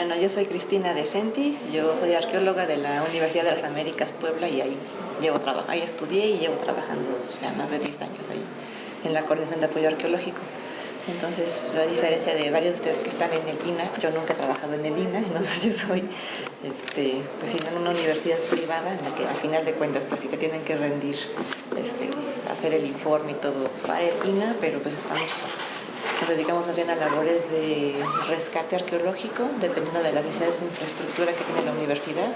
Bueno, yo soy Cristina De Sentis, yo soy arqueóloga de la Universidad de las Américas Puebla y ahí ahí estudié y llevo trabajando ya más de 10 años ahí en la Coordinación de Apoyo Arqueológico. Entonces, a diferencia de varios de ustedes que están en el INA, yo nunca he trabajado en el INA, entonces yo soy pues en una universidad privada en la que al final de cuentas pues sí se tienen que rendir, hacer el informe y todo para el INA, pero pues nos dedicamos más bien a labores de rescate arqueológico, dependiendo de las necesidades de infraestructura que tiene la universidad.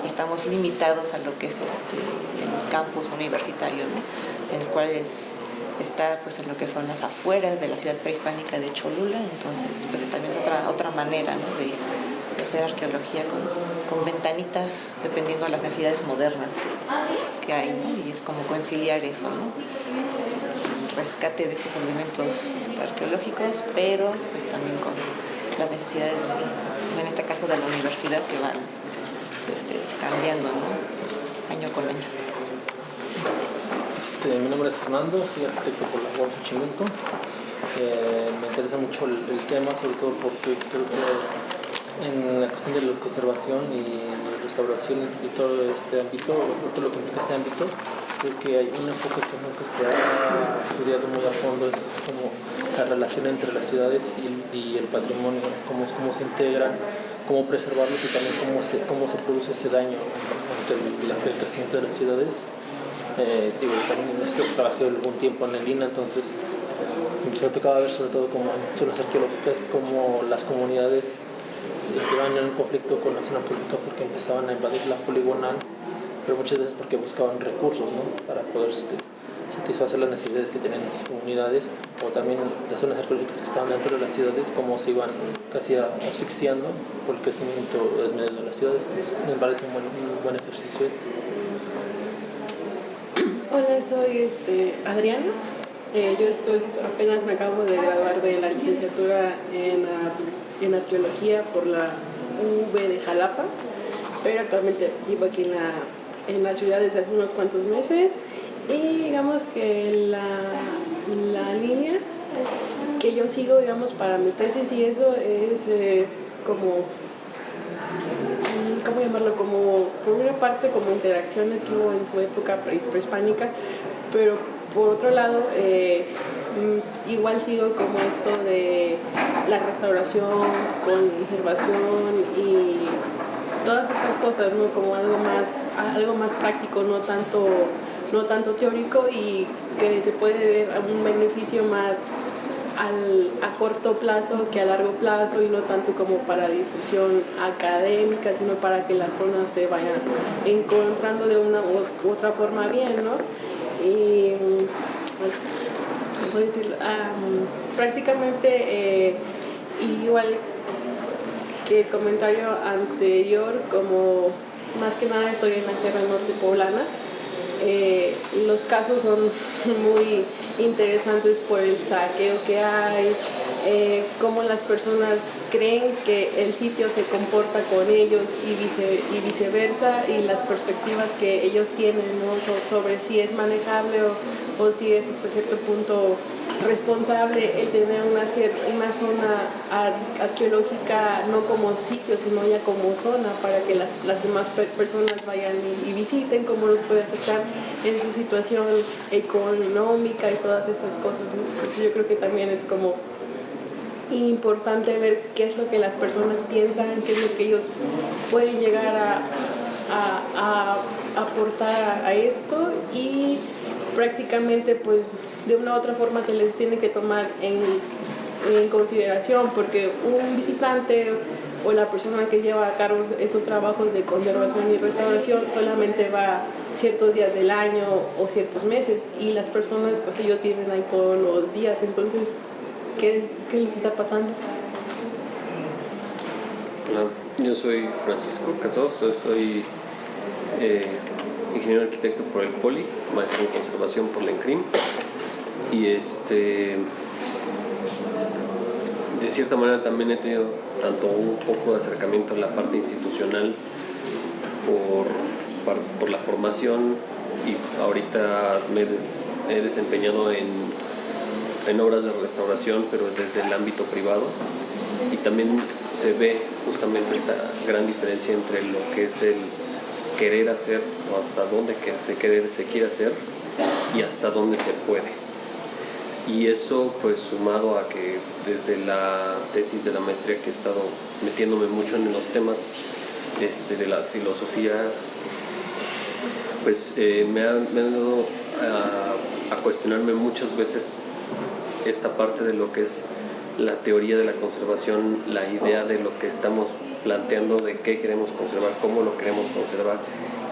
Estamos limitados a lo que es el campus universitario, ¿no? En el cual está pues en lo que son las afueras de la ciudad prehispánica de Cholula. Entonces pues también es otra manera, ¿no? de hacer arqueología con ventanitas dependiendo de las necesidades modernas que hay, ¿no? Y es como conciliar eso, ¿no? Rescate de esos elementos arqueológicos, pero pues también con las necesidades, en este caso de la universidad, que van cambiando, ¿no? Año con año. Mi nombre es Fernando, soy arquitecto por la UAM Xochimilco. Me interesa mucho el tema, sobre todo porque creo que en la cuestión de la conservación y restauración y todo este ámbito, todo lo que implica este ámbito, creo que hay un enfoque que nunca se ha estudiado muy a fondo, es como la relación entre las ciudades y el patrimonio, cómo se integran, cómo preservarlos y también cómo se produce ese daño ante el crecimiento de las ciudades. También trabajé algún tiempo en el INA, entonces me tocaba ver sobre todo como en zonas arqueológicas como las comunidades estaban en un conflicto con la zona arqueológica porque empezaban a invadir la poligonal, pero muchas veces porque buscaban recursos, ¿no? Para poder satisfacer las necesidades que tenían las comunidades, o también las zonas arqueológicas que estaban dentro de las ciudades, cómo se iban casi asfixiando por el crecimiento desmedido de las ciudades. Entonces, me parece un buen ejercicio. Hola, soy Adriana. Yo apenas me acabo de graduar de la licenciatura en arqueología por la UV de Jalapa, pero actualmente vivo aquí en la ciudad desde hace unos cuantos meses, y digamos que la línea que yo sigo, digamos, para mi tesis y eso es como, ¿cómo llamarlo? Como, por una parte, como interacciones que hubo en su época prehispánica, pero por otro lado, igual sigo como esto de la restauración, conservación y todas estas cosas, ¿no? Como algo más práctico, no tanto teórico, y que se puede ver un beneficio más a corto plazo que a largo plazo, y no tanto como para difusión académica, sino para que las zonas se vayan encontrando de una u otra forma bien, ¿no? Y puedo decir, prácticamente igual que el comentario anterior, como más que nada estoy en la Sierra Norte Poblana. Los casos son muy interesantes por el saqueo que hay, cómo las personas creen que el sitio se comporta con ellos y viceversa, y las perspectivas que ellos tienen, ¿no? Sobre si es manejable o si es hasta cierto punto responsable el tener una zona arqueológica, no como sitio, sino ya como zona, para que las demás personas vayan y visiten, cómo los puede afectar en su situación económica y todas estas cosas. Entonces yo creo que también es como importante ver qué es lo que las personas piensan, qué es lo que ellos pueden llegar a aportar a esto, y prácticamente pues de una u otra forma se les tiene que tomar en consideración, porque un visitante o la persona que lleva a cabo estos trabajos de conservación y restauración solamente va ciertos días del año o ciertos meses, y las personas pues ellos viven ahí todos los días. Entonces, ¿qué les está pasando? Hola, yo soy Francisco Casoso, soy ingeniero arquitecto por el POLI, maestro en conservación por la ENCRIM, y de cierta manera también he tenido tanto un poco de acercamiento a la parte institucional por la formación, y ahorita me he desempeñado en obras de restauración, pero desde el ámbito privado, y también se ve justamente esta gran diferencia entre lo que es el querer hacer o hasta dónde se quiere hacer y hasta dónde se puede. Y eso pues sumado a que desde la tesis de la maestría que he estado metiéndome mucho en los temas de la filosofía, pues me ha dado a cuestionarme muchas veces esta parte de lo que es la teoría de la conservación, la idea de lo que estamos planteando, de qué queremos conservar, cómo lo queremos conservar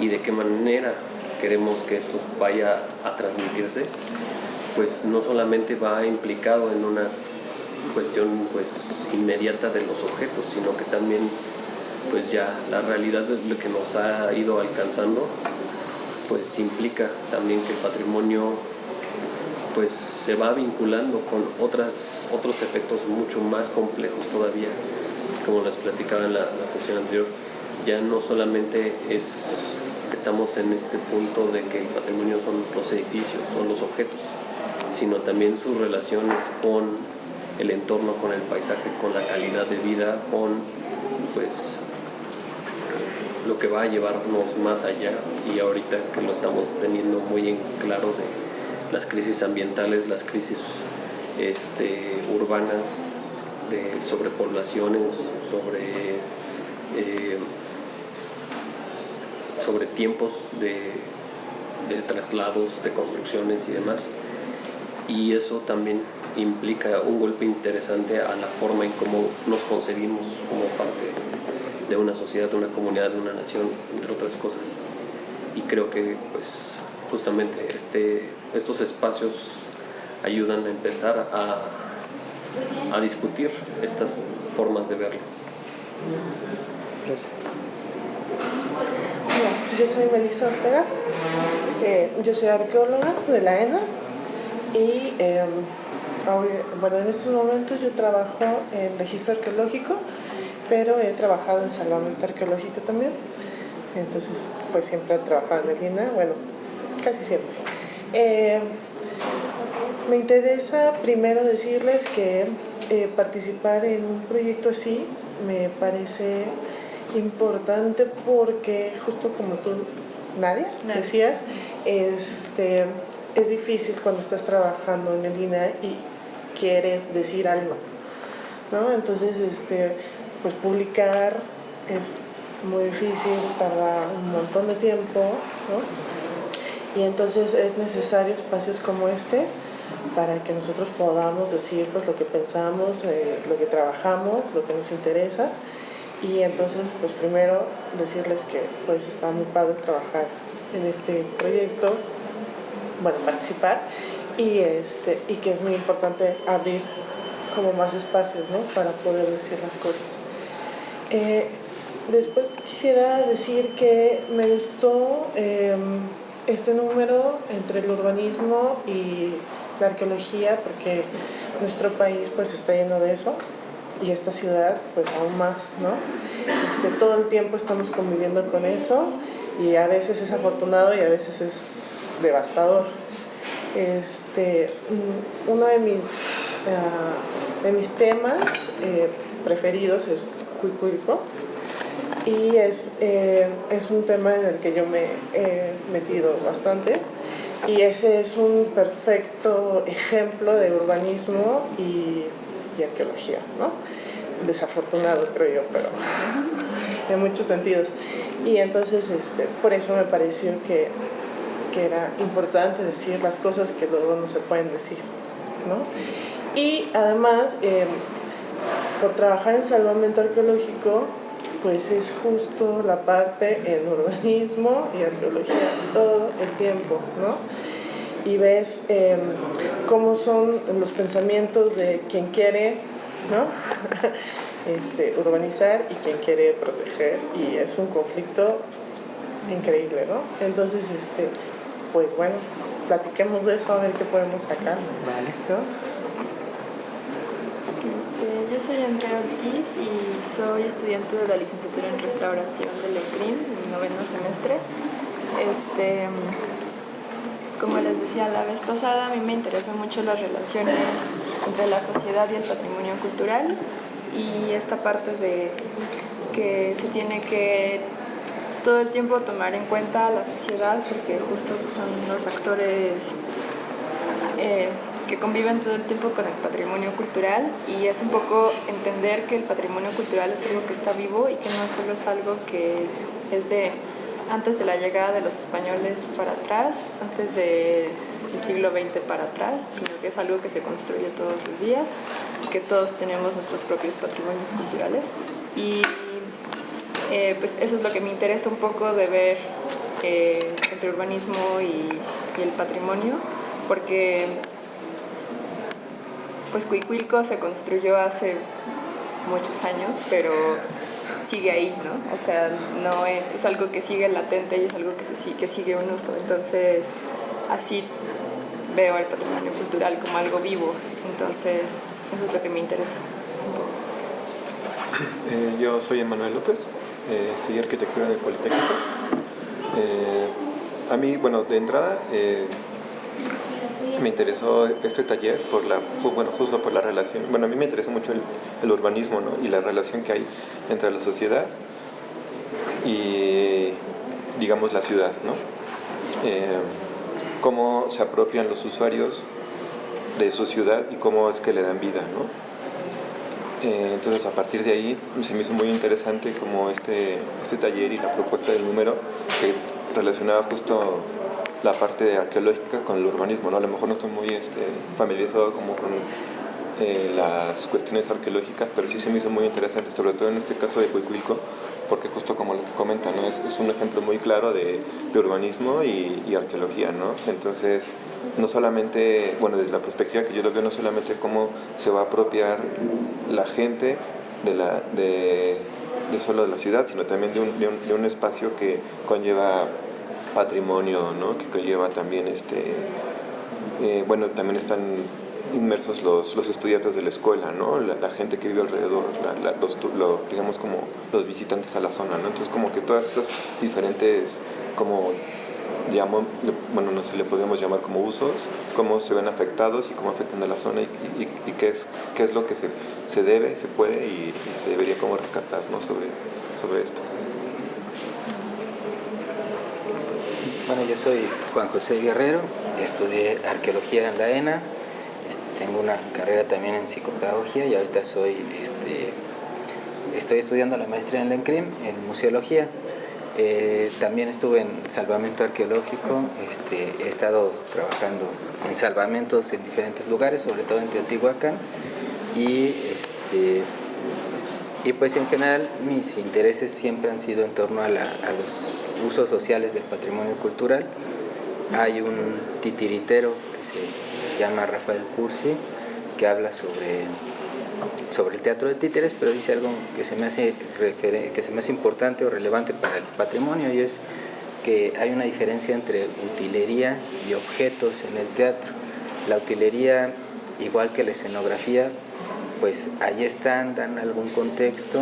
y de qué manera queremos que esto vaya a transmitirse, pues no solamente va implicado en una cuestión pues inmediata de los objetos, sino que también pues ya la realidad de lo que nos ha ido alcanzando pues implica también que el patrimonio pues se va vinculando con otros efectos mucho más complejos todavía, como les platicaba en la sesión anterior. Ya no solamente estamos en este punto de que el patrimonio son los edificios, son los objetos, sino también sus relaciones con el entorno, con el paisaje, con la calidad de vida, con pues lo que va a llevarnos más allá. Y ahorita que lo estamos teniendo muy en claro de las crisis ambientales, las crisis urbanas, de sobrepoblaciones, sobre tiempos de traslados, de construcciones y demás. Y eso también implica un golpe interesante a la forma en cómo nos concebimos como parte de una sociedad, de una comunidad, de una nación, entre otras cosas. Y creo que pues justamente estos espacios ayudan a empezar a discutir estas formas de verlo. Hola, yo soy Melissa Ortega, yo soy arqueóloga de la ENA y bueno, en estos momentos yo trabajo en registro arqueológico, pero he trabajado en salvamento arqueológico también. Entonces pues siempre he trabajado en el INA, bueno, casi siempre. Me interesa primero decirles que participar en un proyecto así me parece importante porque justo como tú, Nadia, decías, es difícil cuando estás trabajando en el INA y quieres decir algo, ¿no? Entonces, pues publicar es muy difícil, tarda un montón de tiempo, ¿no? Y entonces es necesario espacios como este para que nosotros podamos decir pues lo que pensamos, lo que trabajamos, lo que nos interesa. Y entonces pues primero decirles que pues está muy padre trabajar en este proyecto, bueno, participar, y que es muy importante abrir como más espacios, ¿no? Para poder decir las cosas. Después quisiera decir que me gustó este número entre el urbanismo y la arqueología, porque nuestro país pues está lleno de eso y esta ciudad pues aún más, ¿no? Todo el tiempo estamos conviviendo con eso y a veces es afortunado y a veces es devastador. Uno de mis temas preferidos es Cuicuilco, y es un tema en el que yo me he metido bastante, y ese es un perfecto ejemplo de urbanismo y arqueología, ¿no? Desafortunado creo yo, pero en muchos sentidos. Y entonces por eso me pareció que era importante decir las cosas que luego no se pueden decir, ¿no? Y además, por trabajar en salvamento arqueológico, pues es justo la parte en urbanismo y arqueología todo el tiempo, ¿no? Y ves cómo son los pensamientos de quien quiere, ¿no? Urbanizar y quien quiere proteger, y es un conflicto increíble, ¿no? Entonces, pues bueno, platiquemos de eso, a ver qué podemos sacar, Vale. ¿no? Yo soy Andrea Ortiz y soy estudiante de la licenciatura en restauración del ECRIM, mi 9º semestre. Como les decía la vez pasada, a mí me interesan mucho las relaciones entre la sociedad y el patrimonio cultural. y esta parte de que se tiene que todo el tiempo tomar en cuenta a la sociedad, porque justo son los actores que conviven todo el tiempo con el patrimonio cultural, y es un poco entender que el patrimonio cultural es algo que está vivo y que no solo es algo que es de antes de la llegada de los españoles para atrás, antes del siglo XX para atrás, sino que es algo que se construye todos los días, que todos tenemos nuestros propios patrimonios culturales. Y pues eso es lo que me interesa un poco de ver entre urbanismo y el patrimonio, porque pues Cuicuilco se construyó hace muchos años, pero sigue ahí, ¿no? O sea, no es algo que sigue latente y es algo que sigue un uso. Entonces, así veo el patrimonio cultural como algo vivo. Entonces, eso es lo que me interesa un poco. Yo soy Emanuel López, estudié arquitectura en el Politécnico. A mí, bueno, de entrada me interesó este taller justo por la relación. Bueno, a mí me interesa mucho el urbanismo, ¿no? Y la relación que hay entre la sociedad y, digamos, la ciudad, ¿no? Cómo se apropian los usuarios de su ciudad y cómo es que le dan vida, ¿no? Entonces, a partir de ahí se me hizo muy interesante como este taller y la propuesta del número que relacionaba justo la parte arqueológica con el urbanismo, ¿no? A lo mejor no estoy muy familiarizado como con las cuestiones arqueológicas, pero sí se me hizo muy interesante, sobre todo en este caso de Cuicuilco, porque justo como lo que comentan, ¿no? Es un ejemplo muy claro de urbanismo y arqueología, ¿no? Entonces, no solamente, bueno, desde la perspectiva que yo lo veo, no solamente cómo se va a apropiar la gente de solo de la ciudad, sino también de un espacio que conlleva patrimonio, ¿no? Que conlleva también bueno, también están inmersos los estudiantes de la escuela, ¿no? La gente que vive alrededor, digamos como los visitantes a la zona, ¿no? Entonces como que todas estas diferentes, como bueno, no sé, le podríamos llamar como usos, cómo se ven afectados y cómo afectan a la zona y qué es lo que se debe, se puede y se debería como rescatar, ¿no? sobre esto. Bueno, yo soy Juan José Guerrero, estudié arqueología en la ENA, tengo una carrera también en psicopedagogía y ahorita estoy estudiando la maestría en la ENCRIM en museología. También estuve en salvamento arqueológico, he estado trabajando en salvamentos en diferentes lugares, sobre todo en Teotihuacán, y pues en general mis intereses siempre han sido en torno a los usos sociales del patrimonio cultural. Hay un titiritero que se llama Rafael Cursi, que habla sobre el teatro de títeres, pero dice algo que se me hace importante o relevante para el patrimonio, y es que hay una diferencia entre utilería y objetos en el teatro. La utilería, igual que la escenografía, pues ahí están, dan algún contexto,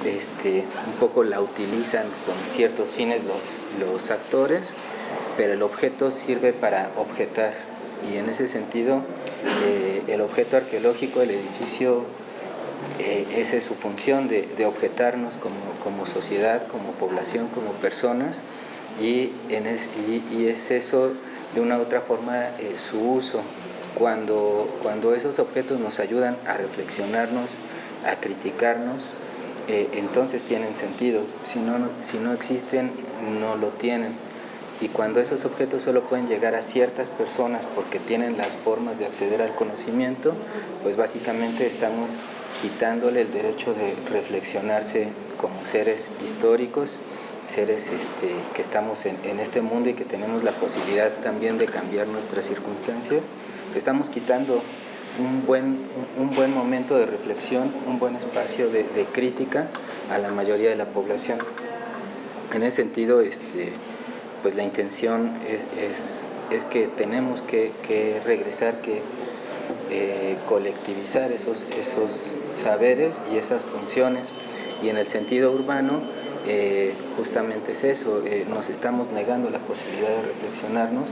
un poco la utilizan con ciertos fines los actores, pero el objeto sirve para objetar, y en ese sentido el objeto arqueológico, el edificio, esa es su función de objetarnos como sociedad, como población, como personas, y es eso de una u otra forma su uso. Cuando esos objetos nos ayudan a reflexionarnos, a criticarnos, entonces tienen sentido. Si no existen, no lo tienen. Y cuando esos objetos solo pueden llegar a ciertas personas porque tienen las formas de acceder al conocimiento, pues básicamente estamos quitándole el derecho de reflexionarse como seres históricos, seres que estamos en este mundo y que tenemos la posibilidad también de cambiar nuestras circunstancias. Estamos quitando un buen momento de reflexión, un buen espacio de crítica a la mayoría de la población. En ese sentido, pues la intención es que tenemos que regresar, que colectivizar esos saberes y esas funciones, y en el sentido urbano justamente es eso, nos estamos negando la posibilidad de reflexionarnos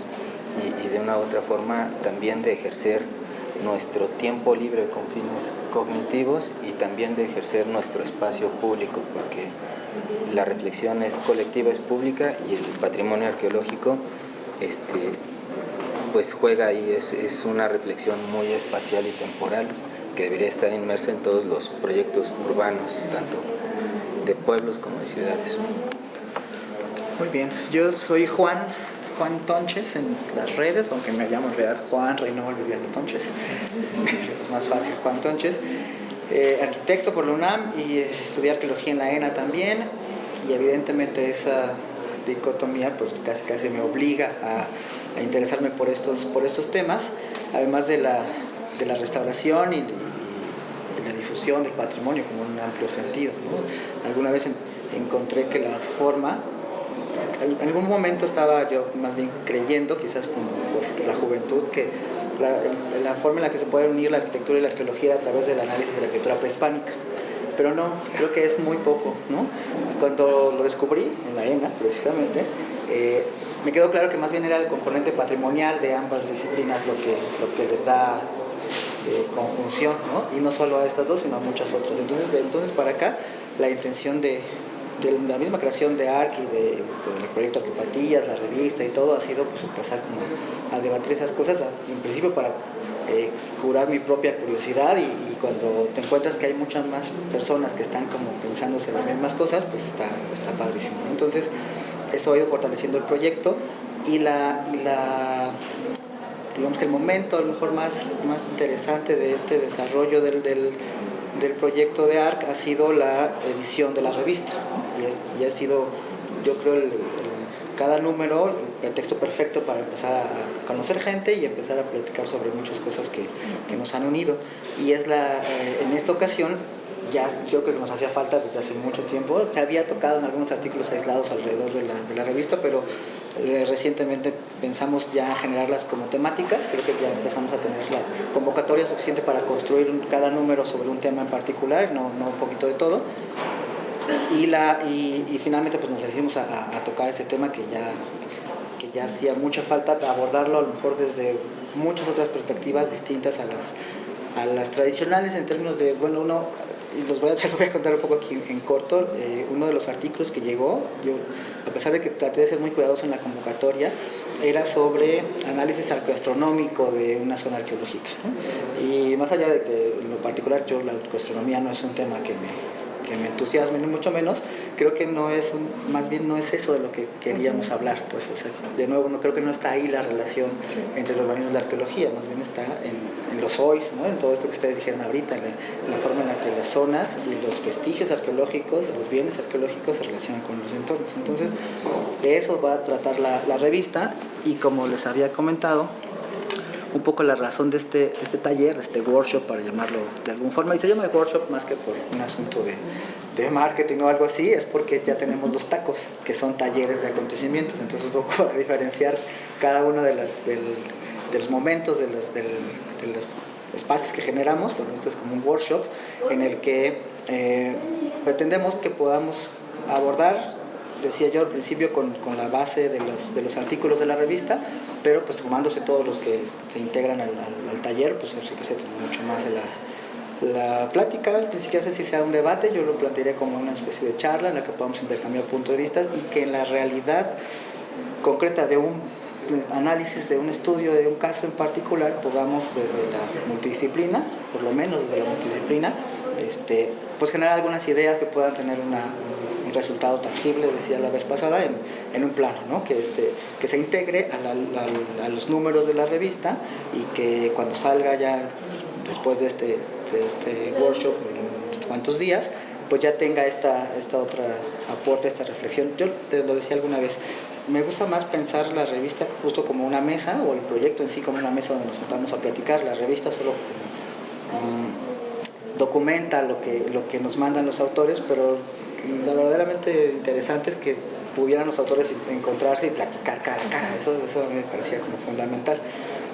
y de una u otra forma también de ejercer nuestro tiempo libre con fines cognitivos y también de ejercer nuestro espacio público, porque la reflexión es colectiva, es pública, y el patrimonio arqueológico pues juega ahí, es una reflexión muy espacial y temporal que debería estar inmersa en todos los proyectos urbanos, tanto de pueblos como de ciudades. Muy bien, yo soy Juan Tonches en las redes, aunque me llamo en realidad Juan Reynold Viviano Tonches, es más fácil Juan Tonches, arquitecto por la UNAM y estudié arqueología en la ENA también, y evidentemente esa dicotomía pues casi me obliga a interesarme por estos temas, además de la restauración y la difusión del patrimonio como en un amplio sentido, ¿no? Alguna vez encontré que la forma, en algún momento estaba yo más bien creyendo, quizás por la juventud, que la forma en la que se puede unir la arquitectura y la arqueología era a través del análisis de la arquitectura prehispánica. Pero no, creo que es muy poco, ¿no? Cuando lo descubrí en la ENA, precisamente, me quedó claro que más bien era el componente patrimonial de ambas disciplinas lo que les da conjunción, ¿no? Y no solo a estas dos, sino a muchas otras. Entonces, de entonces para acá, la intención de la misma creación de ARC y del proyecto Arqueopatillas, la revista y todo, ha sido pues empezar como a debatir esas cosas, en principio para curar mi propia curiosidad, y cuando te encuentras que hay muchas más personas que están como pensándose las mismas cosas, pues está padrísimo, ¿no? Entonces eso ha ido fortaleciendo el proyecto, y digamos que el momento a lo mejor más interesante de este desarrollo del proyecto de ARC ha sido la edición de la revista, y ha sido, yo creo, cada número el pretexto perfecto para empezar a conocer gente y empezar a platicar sobre muchas cosas que nos han unido. Y en esta ocasión, ya creo que nos hacía falta desde hace mucho tiempo. Se había tocado en algunos artículos aislados alrededor de la revista, pero recientemente pensamos ya generarlas como temáticas. Creo que ya empezamos a tener la convocatoria suficiente para construir cada número sobre un tema en particular, no un poquito de todo. Y finalmente pues nos decidimos a tocar este tema que ya hacía mucha falta abordarlo, a lo mejor desde muchas otras perspectivas distintas a las tradicionales, en términos de, bueno, y los voy a contar un poco aquí en corto. Uno de los artículos que llegó, yo, a pesar de que traté de ser muy cuidadoso en la convocatoria, era sobre análisis arqueoastronómico de una zona arqueológica, ¿no? Y más allá de que en lo particular yo la arqueoastronomía no es un tema que me entusiasme, ni mucho menos, creo que más bien no es eso de lo que queríamos hablar, pues, o sea, de nuevo, creo que no está ahí la relación entre el urbanismo y la arqueología, más bien está en los hoys, ¿no? En todo esto que ustedes dijeron ahorita, en la forma en la que las zonas y los vestigios arqueológicos, los bienes arqueológicos se relacionan con los entornos. Entonces, de eso va a tratar la revista, y como les había comentado, un poco la razón de este taller, de este workshop, para llamarlo de alguna forma, y se llama workshop más que por un asunto de marketing o algo así, es porque ya tenemos los tacos, que son talleres de acontecimientos. Entonces, un poco para diferenciar cada uno de los momentos, de los espacios que generamos. Bueno, esto es como un workshop en el que pretendemos que podamos abordar, decía yo al principio, con la base de los artículos de la revista, pero pues sumándose todos los que se integran al taller, pues enriquece mucho más la plática. Ni siquiera sé si sea un debate, yo lo plantearía como una especie de charla en la que podamos intercambiar puntos de vista, y que en la realidad concreta de un análisis, de un estudio, de un caso en particular, podamos desde la multidisciplina, por lo menos desde la multidisciplina, pues generar algunas ideas que puedan tener un resultado tangible, decía la vez pasada, en un plano, ¿no? Que se integre a los números de la revista, y que cuando salga ya después de este workshop, en cuantos días, pues ya tenga esta otra aporte, esta reflexión. Yo te lo decía alguna vez, me gusta más pensar la revista justo como una mesa, o el proyecto en sí como una mesa donde nos juntamos a platicar. La revista solo documenta lo que nos mandan los autores, pero lo verdaderamente interesante es que pudieran los autores encontrarse y platicar cara a cara. Eso me parecía como fundamental.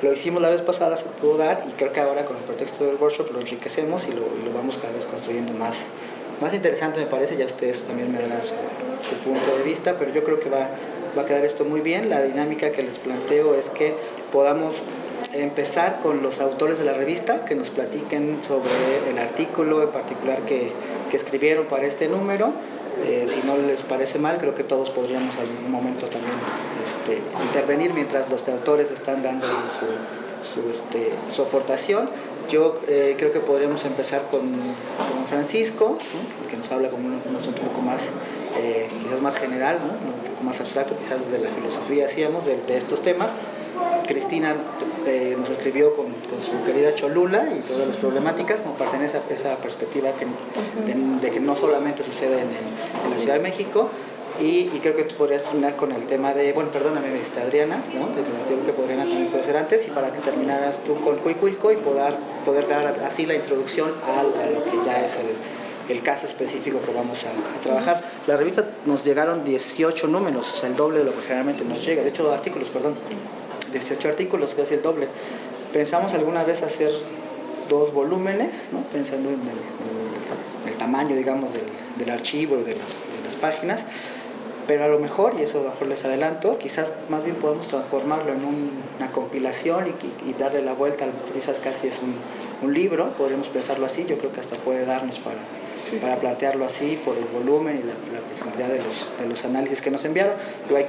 Lo hicimos la vez pasada, se pudo dar, y creo que ahora con el pretexto del workshop lo enriquecemos y lo vamos cada vez construyendo más interesante, me parece. Ya ustedes también me darán su punto de vista, pero yo creo que va a quedar esto muy bien. La dinámica que les planteo es que podamos empezar con los autores de la revista, que nos platiquen sobre el artículo en particular que escribieron para este número. Si no les parece mal, creo que todos podríamos en algún momento también intervenir mientras los autores están dando su aportación. Yo creo que podríamos empezar con Francisco, ¿no? Que nos habla como un asunto un poco más, quizás más general, ¿no? Un poco más abstracto, quizás desde la filosofía hacíamos de estos temas. Cristina nos escribió con su querida Cholula y todas las problemáticas, como para tener esa perspectiva de que no solamente sucede en la Ciudad de México. Y creo que tú podrías terminar con el tema de, bueno, perdóname, Adriana, ¿no? Yo creo que Adriana también puede ser antes, y para que terminaras tú con Cuicuilco y poder dar así la introducción a lo que ya es el caso específico que vamos a trabajar. La revista nos llegaron 18 números, o sea, el doble de lo que generalmente nos llega, de hecho artículos, perdón, 18 artículos, casi el doble. Pensamos alguna vez hacer 2 volúmenes, ¿no? Pensando en el tamaño, digamos, del archivo y de las páginas. Pero a lo mejor, y eso a lo mejor les adelanto, quizás más bien podemos transformarlo en una compilación y darle la vuelta, quizás casi es un libro, podríamos pensarlo así. Yo creo que hasta puede darnos para plantearlo así por el volumen y la profundidad de los análisis que nos enviaron.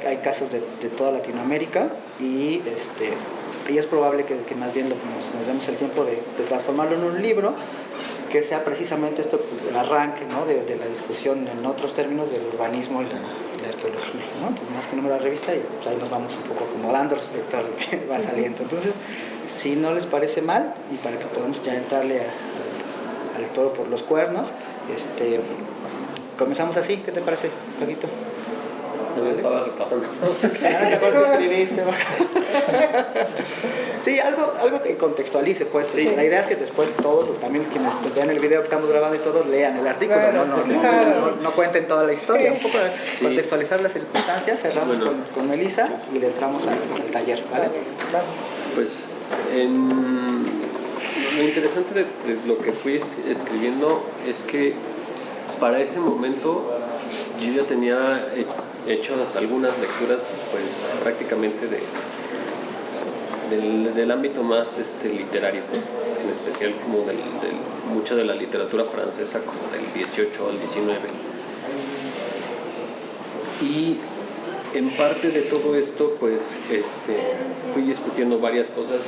Hay casos de toda Latinoamérica y es probable que más bien nos demos el tiempo de transformarlo en un libro que sea precisamente esto, el arranque, ¿no? de la discusión en otros términos del urbanismo y la arqueología, ¿no? Entonces, más que número de la revista, y pues ahí nos vamos un poco acomodando respecto a lo que va saliendo. Entonces, si no les parece mal, y para que podamos ya entrarle al toro por los cuernos, comenzamos así. ¿Qué te parece, Paquito? No, estaba repasando. ¿Te acuerdas que escribiste? Sí, algo que contextualice, pues. Sí. La idea es que después todos, también quienes vean el video que estamos grabando y todos lean el artículo, claro, no cuenten toda la historia. Sí. Un poco de contextualizar las circunstancias. Cerramos con Melissa y le entramos al taller, ¿vale? Pues lo interesante de lo que fui escribiendo es que para ese momento yo ya tenía hecho algunas lecturas, pues prácticamente del ámbito más literario, en especial como mucha de la literatura francesa, como del 18 al 19. Y en parte de todo esto, pues fui discutiendo varias cosas,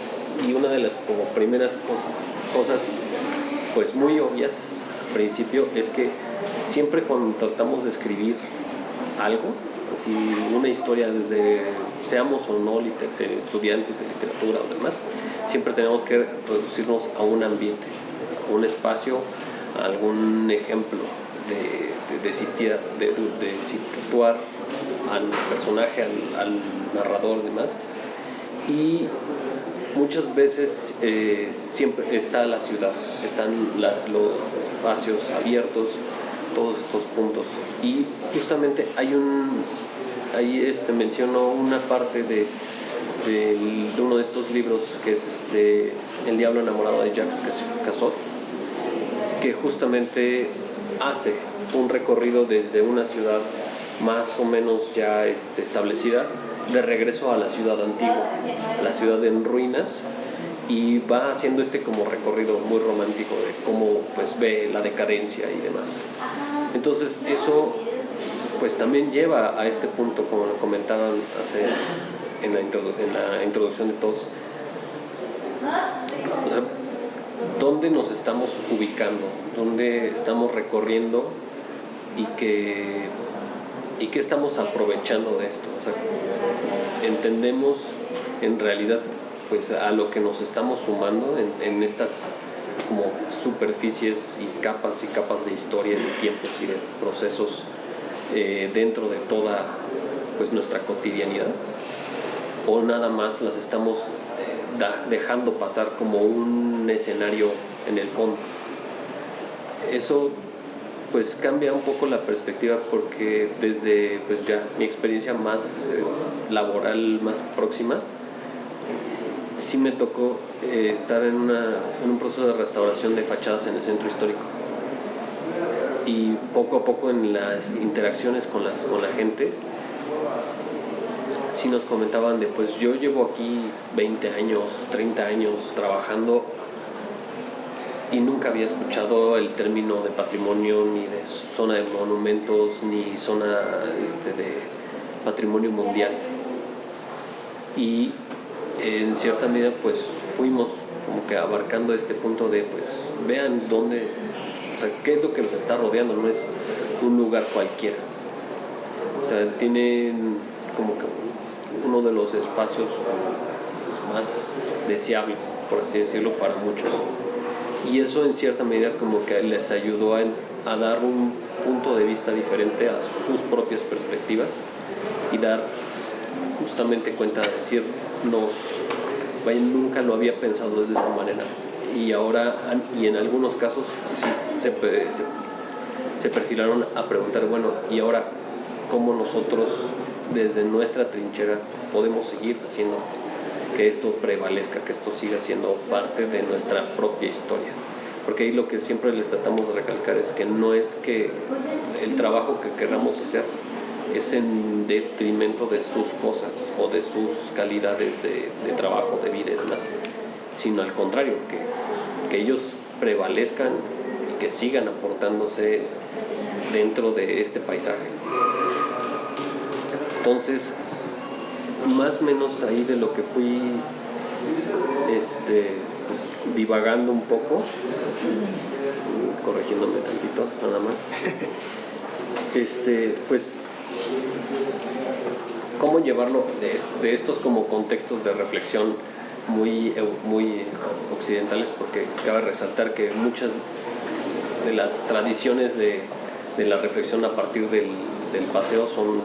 y una de las como primeras cosas pues muy obvias al principio es que siempre cuando tratamos de escribir algo, así una historia, desde seamos o no estudiantes de literatura o demás, siempre tenemos que reducirnos a un ambiente, a un espacio, a algún ejemplo de situar al personaje, al narrador y demás. Y muchas veces siempre está la ciudad, están los espacios abiertos, todos estos puntos. Y justamente ahí menciono una parte de uno de estos libros que es El diablo enamorado de Jacques Cassot, que justamente hace un recorrido desde una ciudad más o menos ya establecida, de regreso a la ciudad antigua, a la ciudad en ruinas, y va haciendo como recorrido muy romántico de cómo pues ve la decadencia y demás. Entonces eso pues también lleva a este punto, como lo comentaban en la introducción de todos, o sea, dónde nos estamos ubicando, dónde estamos recorriendo y qué estamos aprovechando de esto. O sea, entendemos en realidad pues a lo que nos estamos sumando en estas como superficies y capas de historia, de tiempos y de procesos dentro de toda pues nuestra cotidianidad, o nada más las estamos dejando pasar como un escenario en el fondo. Eso pues cambia un poco la perspectiva, porque desde pues ya mi experiencia más laboral, más próxima, sí me tocó estar en un proceso de restauración de fachadas en el centro histórico, y poco a poco en las interacciones con la gente sí nos comentaban de, pues yo llevo aquí 20 años, 30 años trabajando y nunca había escuchado el término de patrimonio, ni de zona de monumentos, ni zona de patrimonio mundial. Y en cierta medida pues fuimos como que abarcando este punto de, pues vean dónde, o sea, qué es lo que los está rodeando, no es un lugar cualquiera. O sea, tienen como que uno de los espacios más deseables, por así decirlo, para muchos. Y eso en cierta medida como que les ayudó a dar un punto de vista diferente a sus propias perspectivas y dar justamente cuenta de decir, nunca lo había pensado desde esa manera. Y ahora, y en algunos casos, sí se perfilaron a preguntar, bueno, ¿y ahora cómo nosotros desde nuestra trinchera podemos seguir haciendo que esto prevalezca, que esto siga siendo parte de nuestra propia historia? Porque ahí lo que siempre les tratamos de recalcar es que no es que el trabajo que queramos hacer es en detrimento de sus cosas o de sus calidades de trabajo, de vida y demás, sino al contrario, que ellos prevalezcan y que sigan aportándose dentro de este paisaje. Entonces, más o menos ahí de lo que fui pues, divagando un poco, corrigiéndome tantito, nada más. Pues, cómo llevarlo de estos como contextos de reflexión muy occidentales, porque cabe resaltar que muchas de las tradiciones de la reflexión a partir del paseo son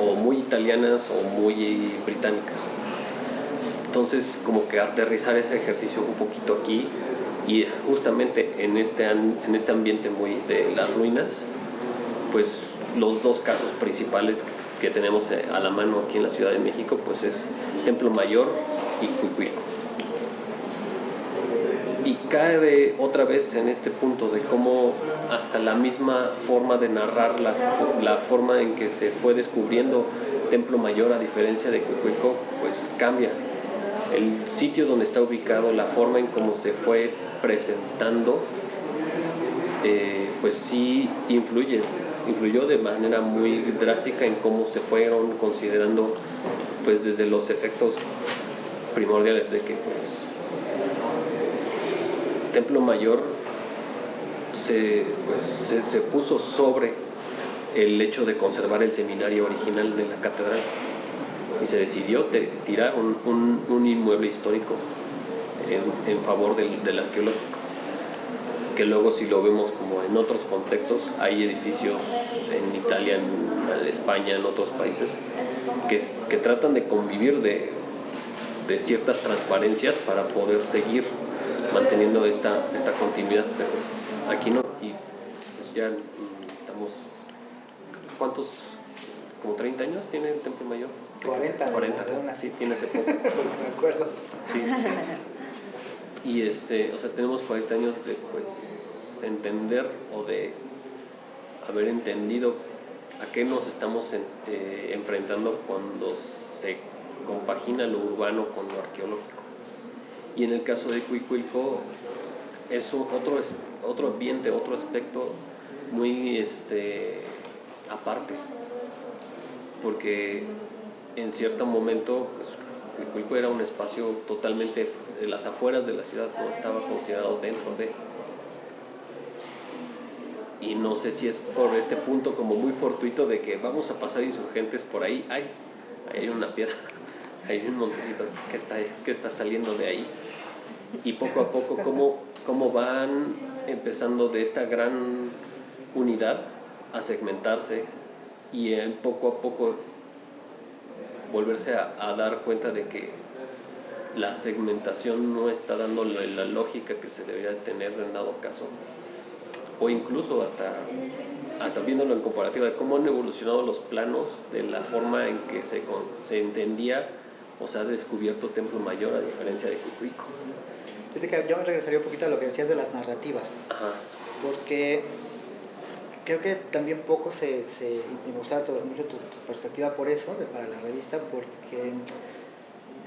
o muy italianas o muy británicas. Entonces, como que aterrizar ese ejercicio un poquito aquí y justamente en este ambiente muy de las ruinas, pues los dos casos principales que tenemos a la mano aquí en la Ciudad de México, pues es Templo Mayor y Cuicuilco. Y cae otra vez en este punto de cómo hasta la misma forma de narrar la forma en que se fue descubriendo Templo Mayor a diferencia de Cuicuilco, pues cambia. El sitio donde está ubicado, la forma en cómo se fue presentando, pues sí influyó de manera muy drástica en cómo se fueron considerando, pues desde los efectos primordiales de que pues Templo Mayor se puso sobre el hecho de conservar el seminario original de la catedral y se decidió tirar un inmueble histórico en favor del arqueológico, que luego si lo vemos como en otros contextos, hay edificios en Italia, en España, en otros países que tratan de convivir de ciertas transparencias para poder seguir manteniendo esta continuidad, pero aquí no. Y pues ya estamos, ¿cuántos? ¿Como 30 años tiene el Templo Mayor? 40. 40, sí, tiene ese poco. Me acuerdo. Sí. Y o sea, tenemos 40 años de pues entender o de haber entendido a qué nos estamos enfrentando cuando se compagina lo urbano con lo arqueológico. Y en el caso de Cuicuilco es otro ambiente, otro aspecto muy aparte, porque en cierto momento pues, Cuicuilco era un espacio totalmente de las afueras de la ciudad, no estaba considerado dentro de. Y no sé si es por este punto como muy fortuito de que vamos a pasar insurgentes por ahí, hay una piedra, hay un montecito que está saliendo de ahí. Y poco a poco cómo van empezando de esta gran unidad a segmentarse y poco a poco volverse a dar cuenta de que la segmentación no está dando la lógica que se debería tener en dado caso, o incluso hasta viéndolo en comparativa de cómo han evolucionado los planos de la forma en que se entendía o se ha descubierto Templo Mayor a diferencia de Cuicuilco. Yo me regresaría un poquito a lo que decías de las narrativas. Ajá. Porque creo que también poco y me gustaba mucho tu perspectiva por eso, para la revista, porque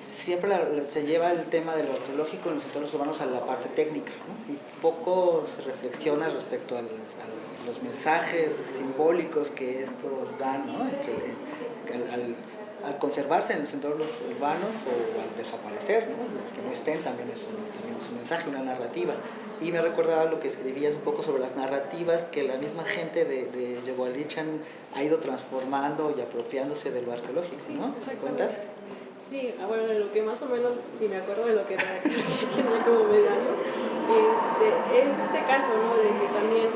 siempre se lleva el tema de lo arqueológico en los entornos urbanos a la parte técnica, ¿no? Y poco se reflexiona respecto a los mensajes simbólicos que estos dan, ¿no? Al conservarse en los entornos urbanos o al desaparecer, ¿no? Que no estén también es un mensaje, una narrativa. Y me recordaba lo que escribías un poco sobre las narrativas que la misma gente de Yegualichan ha ido transformando y apropiándose de lo arqueológico, sí, ¿no? ¿Te cuentas? Sí, bueno, lo que más o menos, si me acuerdo de lo que tiene como medio año, es este caso, ¿no? De que también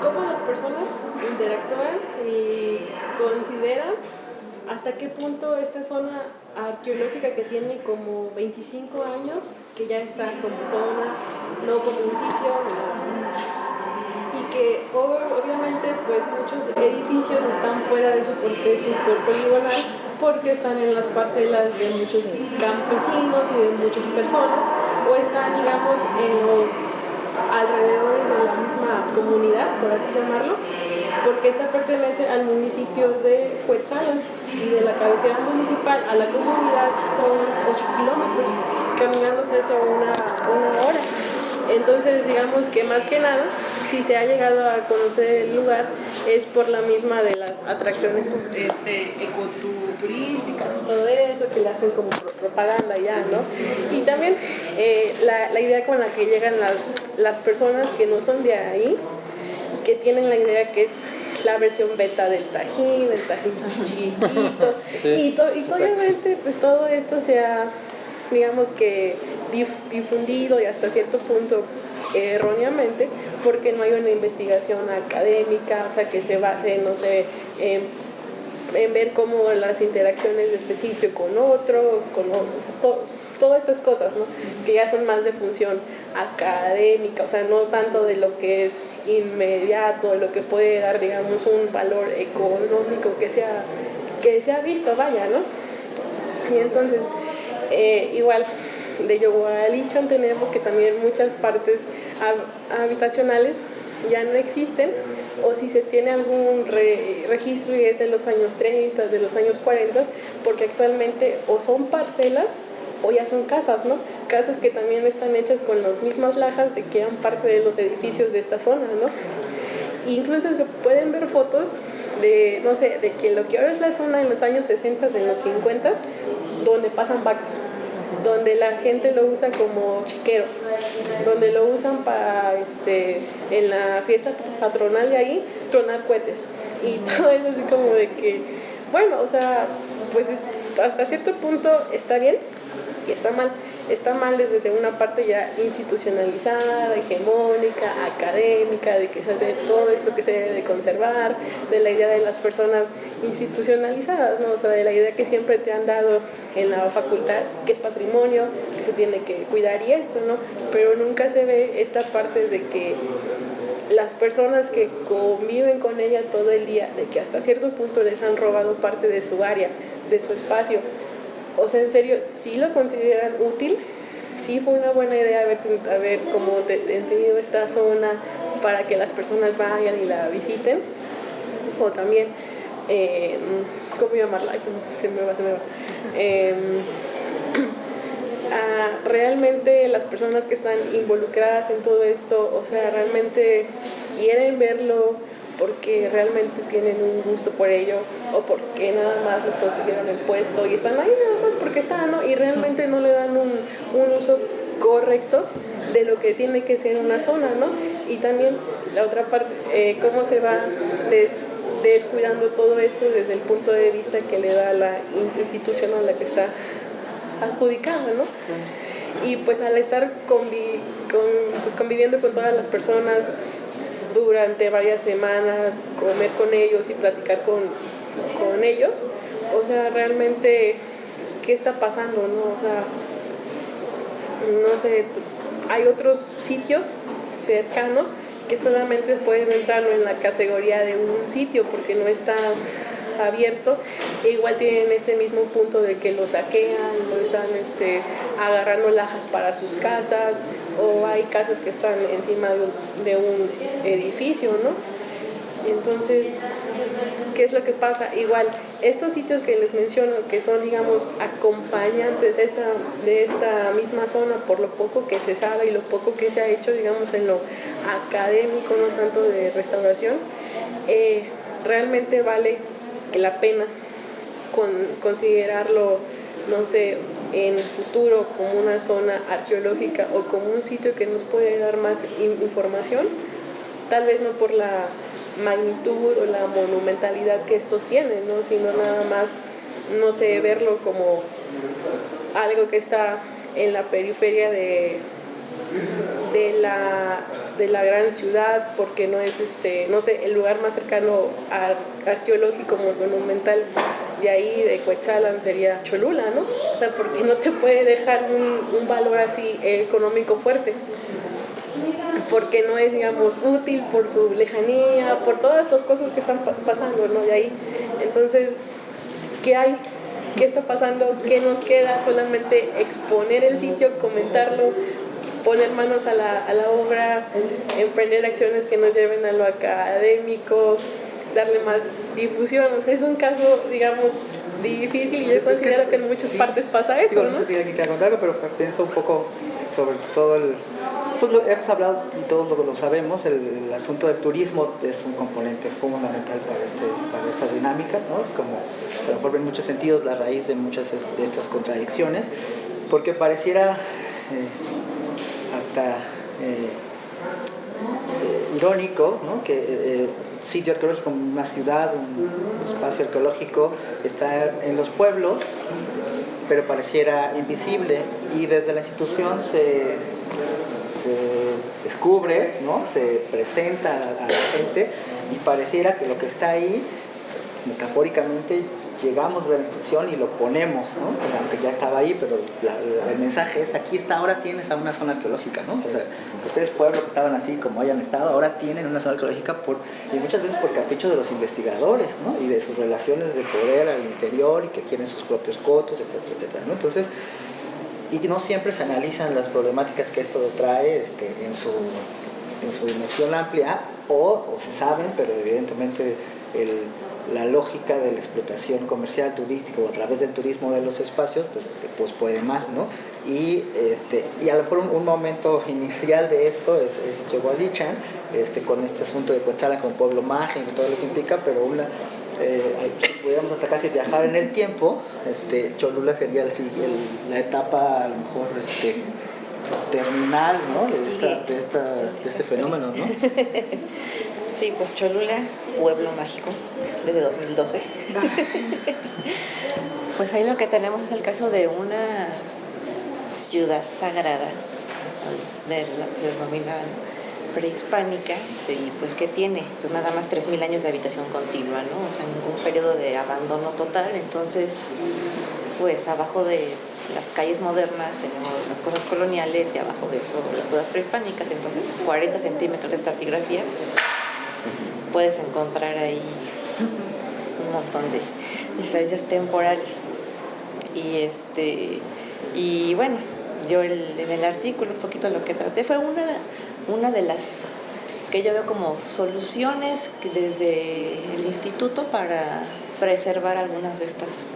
cómo las personas interactúan y consideran hasta qué punto esta zona arqueológica que tiene como 25 años, que ya está como zona, no como un sitio, y que obviamente pues muchos edificios están fuera de su poligonal porque están en las parcelas de muchos campesinos y de muchas personas, o están, digamos, en los alrededores de la misma comunidad, por así llamarlo, porque esta pertenece al municipio de Cuetzalan, y de la cabecera municipal a la comunidad son 8 kilómetros, caminando se hace una hora. Entonces, digamos que más que nada, si se ha llegado a conocer el lugar, es por la misma de las atracciones ecoturísticas y todo eso, que le hacen como propaganda ya, ¿no? Y también la idea con la que llegan las personas que no son de ahí, que tienen la idea que es la versión beta del Tajín chiquito, sí, y obviamente pues todo esto se ha, digamos que, difundido y hasta cierto punto erróneamente, porque no hay una investigación académica, o sea, que se base, no sé, en ver cómo las interacciones de este sitio con otros, todas estas cosas, ¿no? Que ya son más de función académica, o sea, no tanto de lo que es inmediato, lo que puede dar, digamos, un valor económico que se ha visto, vaya, ¿no? Y entonces, igual, de Yegualichan tenemos que también muchas partes habitacionales ya no existen, o si se tiene algún registro y es de los años 30, de los años 40, porque actualmente o son parcelas o ya son casas, ¿no? Casas que también están hechas con las mismas lajas de que eran parte de los edificios de esta zona, ¿no? Incluso se pueden ver fotos de, no sé, de que lo que ahora es la zona en los años 60, en los 50, donde pasan vacas, donde la gente lo usa como chiquero, donde lo usan para, en la fiesta patronal de ahí, tronar cohetes. Y todo eso así como de que, bueno, o sea, pues hasta cierto punto está bien y está mal. Está mal desde una parte ya institucionalizada, hegemónica, académica, de que se hace todo esto que se debe de conservar, de la idea de las personas institucionalizadas, ¿no? O sea, de la idea que siempre te han dado en la facultad, que es patrimonio, que se tiene que cuidar y esto, ¿no? Pero nunca se ve esta parte de que las personas que conviven con ella todo el día, de que hasta cierto punto les han robado parte de su área, de su espacio. O sea, en serio, sí lo consideran útil, sí fue una buena idea haber como tenido esta zona para que las personas vayan y la visiten, o también, ¿cómo llamarla? Se me va. Realmente las personas que están involucradas en todo esto, o sea, realmente quieren verlo porque realmente tienen un gusto por ello, o porque nada más les consiguieron el puesto y están ahí nada más porque están, ¿no? Y realmente no le dan un uso correcto de lo que tiene que ser una zona, ¿no? Y también la otra parte, cómo se va descuidando todo esto desde el punto de vista que le da la institución a la que está adjudicada, ¿no? Y pues al estar conviviendo con todas las personas durante varias semanas, comer con ellos y platicar con ellos, o sea, realmente, ¿qué está pasando, no? O sea, no sé, hay otros sitios cercanos que solamente pueden entrar en la categoría de un sitio porque no está abierto, e igual tienen este mismo punto de que lo saquean, lo están agarrando lajas para sus casas, o hay casas que están encima de un edificio, ¿no? Entonces, ¿qué es lo que pasa? Igual, estos sitios que les menciono, que son, digamos, acompañantes de esta misma zona, por lo poco que se sabe y lo poco que se ha hecho, digamos, en lo académico, no tanto de restauración, realmente vale la pena considerarlo, no sé, en futuro como una zona arqueológica o como un sitio que nos puede dar más información, tal vez no por la magnitud o la monumentalidad que estos tienen, ¿no? Sino nada más, no sé, verlo como algo que está en la periferia de la gran ciudad, porque no es no sé, el lugar más cercano arqueológico monumental de ahí, de Cuetzalan, sería Cholula, ¿no? O sea, porque no te puede dejar un valor así económico fuerte, porque no es, digamos, útil por su lejanía, por todas estas cosas que están pasando, ¿no? De ahí. Entonces, ¿qué hay? ¿Qué está pasando? ¿Qué nos queda? Solamente exponer el sitio, comentarlo, poner manos a la obra, emprender acciones que nos lleven a lo académico, darle más difusión. O sea, es un caso, digamos, difícil, y yo considero que en muchas partes pasa eso, ¿no? No sé si alguien quiere contarlo, pero pienso un poco sobre todo pues hemos hablado y todos lo sabemos, el asunto del turismo es un componente fundamental para estas dinámicas, ¿no? Es como, a lo mejor en muchos sentidos, la raíz de muchas de estas contradicciones, porque pareciera hasta irónico, ¿no? Que sitio arqueológico, una ciudad, un espacio arqueológico está en los pueblos, pero pareciera invisible, y desde la institución se descubre, ¿no? Se presenta a la gente, y pareciera que lo que está ahí, metafóricamente, llegamos de la institución y lo ponemos, ¿no? Aunque ya estaba ahí, pero el mensaje es: aquí está, ahora tienes a una zona arqueológica, ¿no? O sea, ustedes, pueblo que estaban así como hayan estado, ahora tienen una zona arqueológica y muchas veces por capricho de los investigadores, ¿no? Y de sus relaciones de poder al interior, y que quieren sus propios cotos, etcétera, etcétera, ¿no? Entonces, y no siempre se analizan las problemáticas que esto trae en su dimensión amplia, o se saben, pero evidentemente la lógica de la explotación comercial, turística, o a través del turismo de los espacios, pues puede más, ¿no? Y a lo mejor un momento inicial de esto es Yehualichan, con este asunto de Cuetzalan como pueblo mágico y todo lo que implica, pero pudiéramos hasta casi viajar en el tiempo. Cholula sería la etapa, a lo mejor terminal, ¿no? de este fenómeno, ¿no? Sí, pues Cholula, pueblo mágico, desde 2012. Pues ahí lo que tenemos es el caso de una ciudad sagrada, de las que denominaban prehispánica, y pues ¿qué tiene? Pues nada más 3.000 años de habitación continua, ¿no? O sea, ningún periodo de abandono total. Entonces, pues abajo de las calles modernas tenemos las cosas coloniales, y abajo de eso las cosas prehispánicas. Entonces, 40 centímetros de estratigrafía, pues puedes encontrar ahí un montón de diferencias temporales. Y bueno, yo en el artículo un poquito lo que traté fue una de las que yo veo como soluciones que desde el instituto para preservar algunas de estas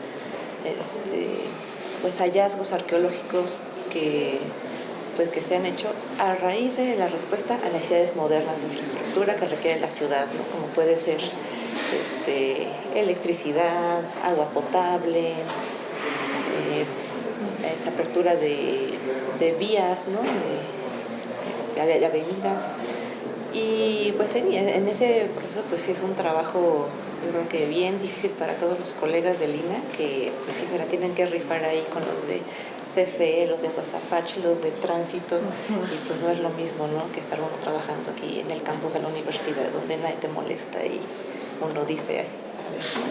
pues hallazgos arqueológicos que se han hecho a raíz de la respuesta a necesidades modernas de infraestructura que requiere la ciudad, ¿no? Como puede ser electricidad, agua potable, esa apertura de vías, ¿no? de avenidas. Y pues en ese proceso pues sí es un trabajo, yo creo que bien difícil para todos los colegas de Lina, que pues sí se la tienen que rifar ahí con los de CFE, los de Sosapache, los de tránsito, y pues no es lo mismo, ¿no? Que estar uno trabajando aquí en el campus de la universidad, donde nadie te molesta y uno dice: a ver,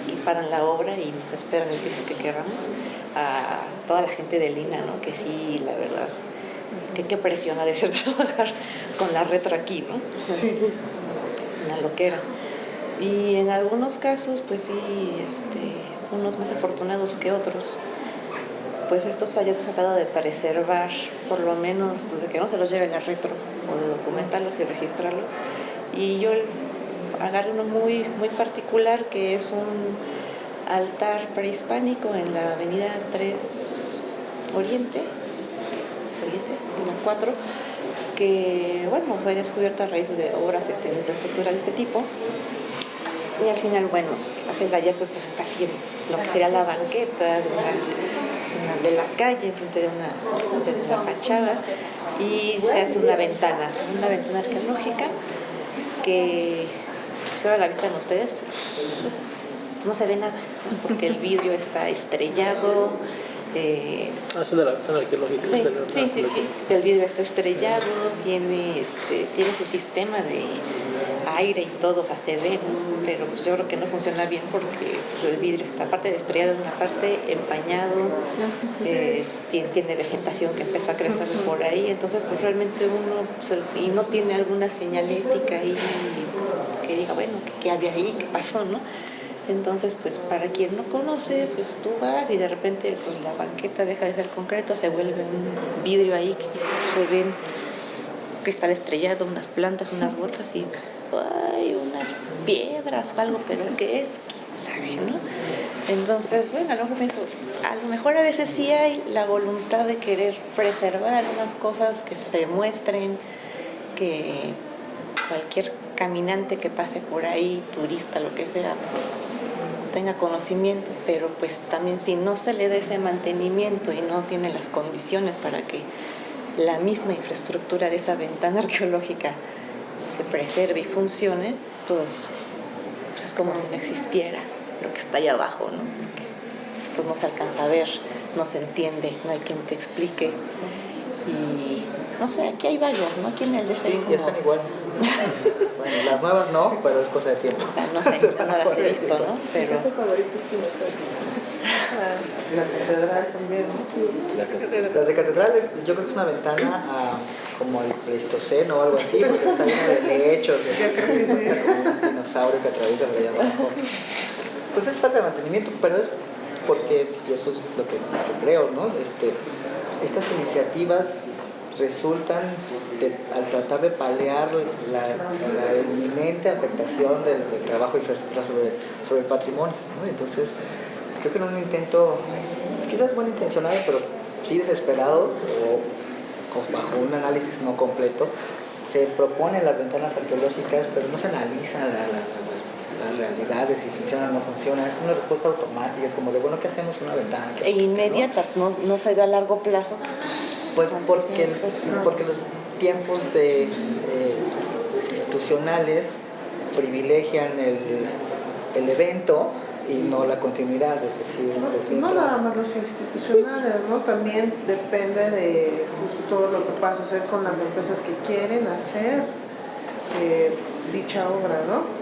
aquí paran la obra y nos esperan el tiempo que queramos. A toda la gente de Lina, ¿no? Que sí, la verdad, qué presión ha de ser trabajar con la retro aquí, ¿no? Sí. Es una loquera. Y en algunos casos, pues sí, unos más afortunados que otros, pues estos hallazgos han tratado de preservar, por lo menos, pues de que no se los lleve la retro, o de documentarlos y registrarlos. Y yo agarré uno muy, muy particular, que es un altar prehispánico en la avenida 3 Oriente, en la 4, que bueno, fue descubierto a raíz de obras de infraestructura de este tipo. Y al final, bueno, hace el hallazgo, pues está así lo que sería la banqueta de la calle, enfrente de una fachada, y se hace una ventana arqueológica que, si ahora la vista en ustedes, pues no se ve nada, porque el vidrio está estrellado. Eso de la ventana arqueológica. Sí. El vidrio está estrellado, tiene su sistema de aire y todo, o sea, se ve, pero pues yo creo que no funciona bien porque pues, el vidrio está aparte de estrellado en una parte, empañado, tiene vegetación que empezó a crecer por ahí, entonces pues realmente uno, pues, y no tiene alguna señalética ahí que diga, bueno, ¿qué había ahí? ¿Qué pasó? ¿No? Entonces, pues para quien no conoce, pues tú vas y de repente pues la banqueta deja de ser concreto, se vuelve un vidrio ahí que se ven cristal estrellado, unas plantas, unas gotas y hay unas piedras o algo, pero ¿qué es? ¿Quién sabe, no? Entonces, bueno, a lo mejor pienso, a lo mejor a veces sí hay la voluntad de querer preservar algunas cosas que se muestren, que cualquier caminante que pase por ahí, turista, lo que sea, tenga conocimiento, pero pues también si no se le da ese mantenimiento y no tiene las condiciones para que la misma infraestructura de esa ventana arqueológica se preserve y funcione, pues es como si no existiera lo que está allá abajo, ¿no? Pues no se alcanza a ver, no se entiende, no hay quien te explique. Y no sé, aquí hay varias, ¿no? Aquí en el DF Sí, como... ya están igual. Bueno, las nuevas no, pero es cosa de tiempo. No sé, no las he visto, ¿no? Pero... La catedral también, ¿no? Las de catedrales, yo creo que es una ventana como el Pleistoceno o algo así, porque está lleno de hechos, como un dinosaurio que atraviesa por allá abajo. Pues es falta de mantenimiento, pero es porque, y eso es lo que creo, ¿no? Estas iniciativas resultan, al tratar de paliar la inminente afectación del trabajo de infraestructura sobre el patrimonio, ¿no? Entonces, creo que en un intento, quizás buen intencionado, pero sí desesperado, o bajo un análisis no completo, se proponen las ventanas arqueológicas, pero no se analizan las realidades, si funcionan o no funcionan. Es como una respuesta automática, es como de, bueno, ¿qué hacemos? Una ventana arqueológica, inmediata, no se ve a largo plazo. Pues porque los tiempos institucionales privilegian el evento y no la continuidad, es decir, no nada más los institucionales, ¿no? También depende de justo lo que vas a hacer con las empresas que quieren hacer dicha obra, ¿no?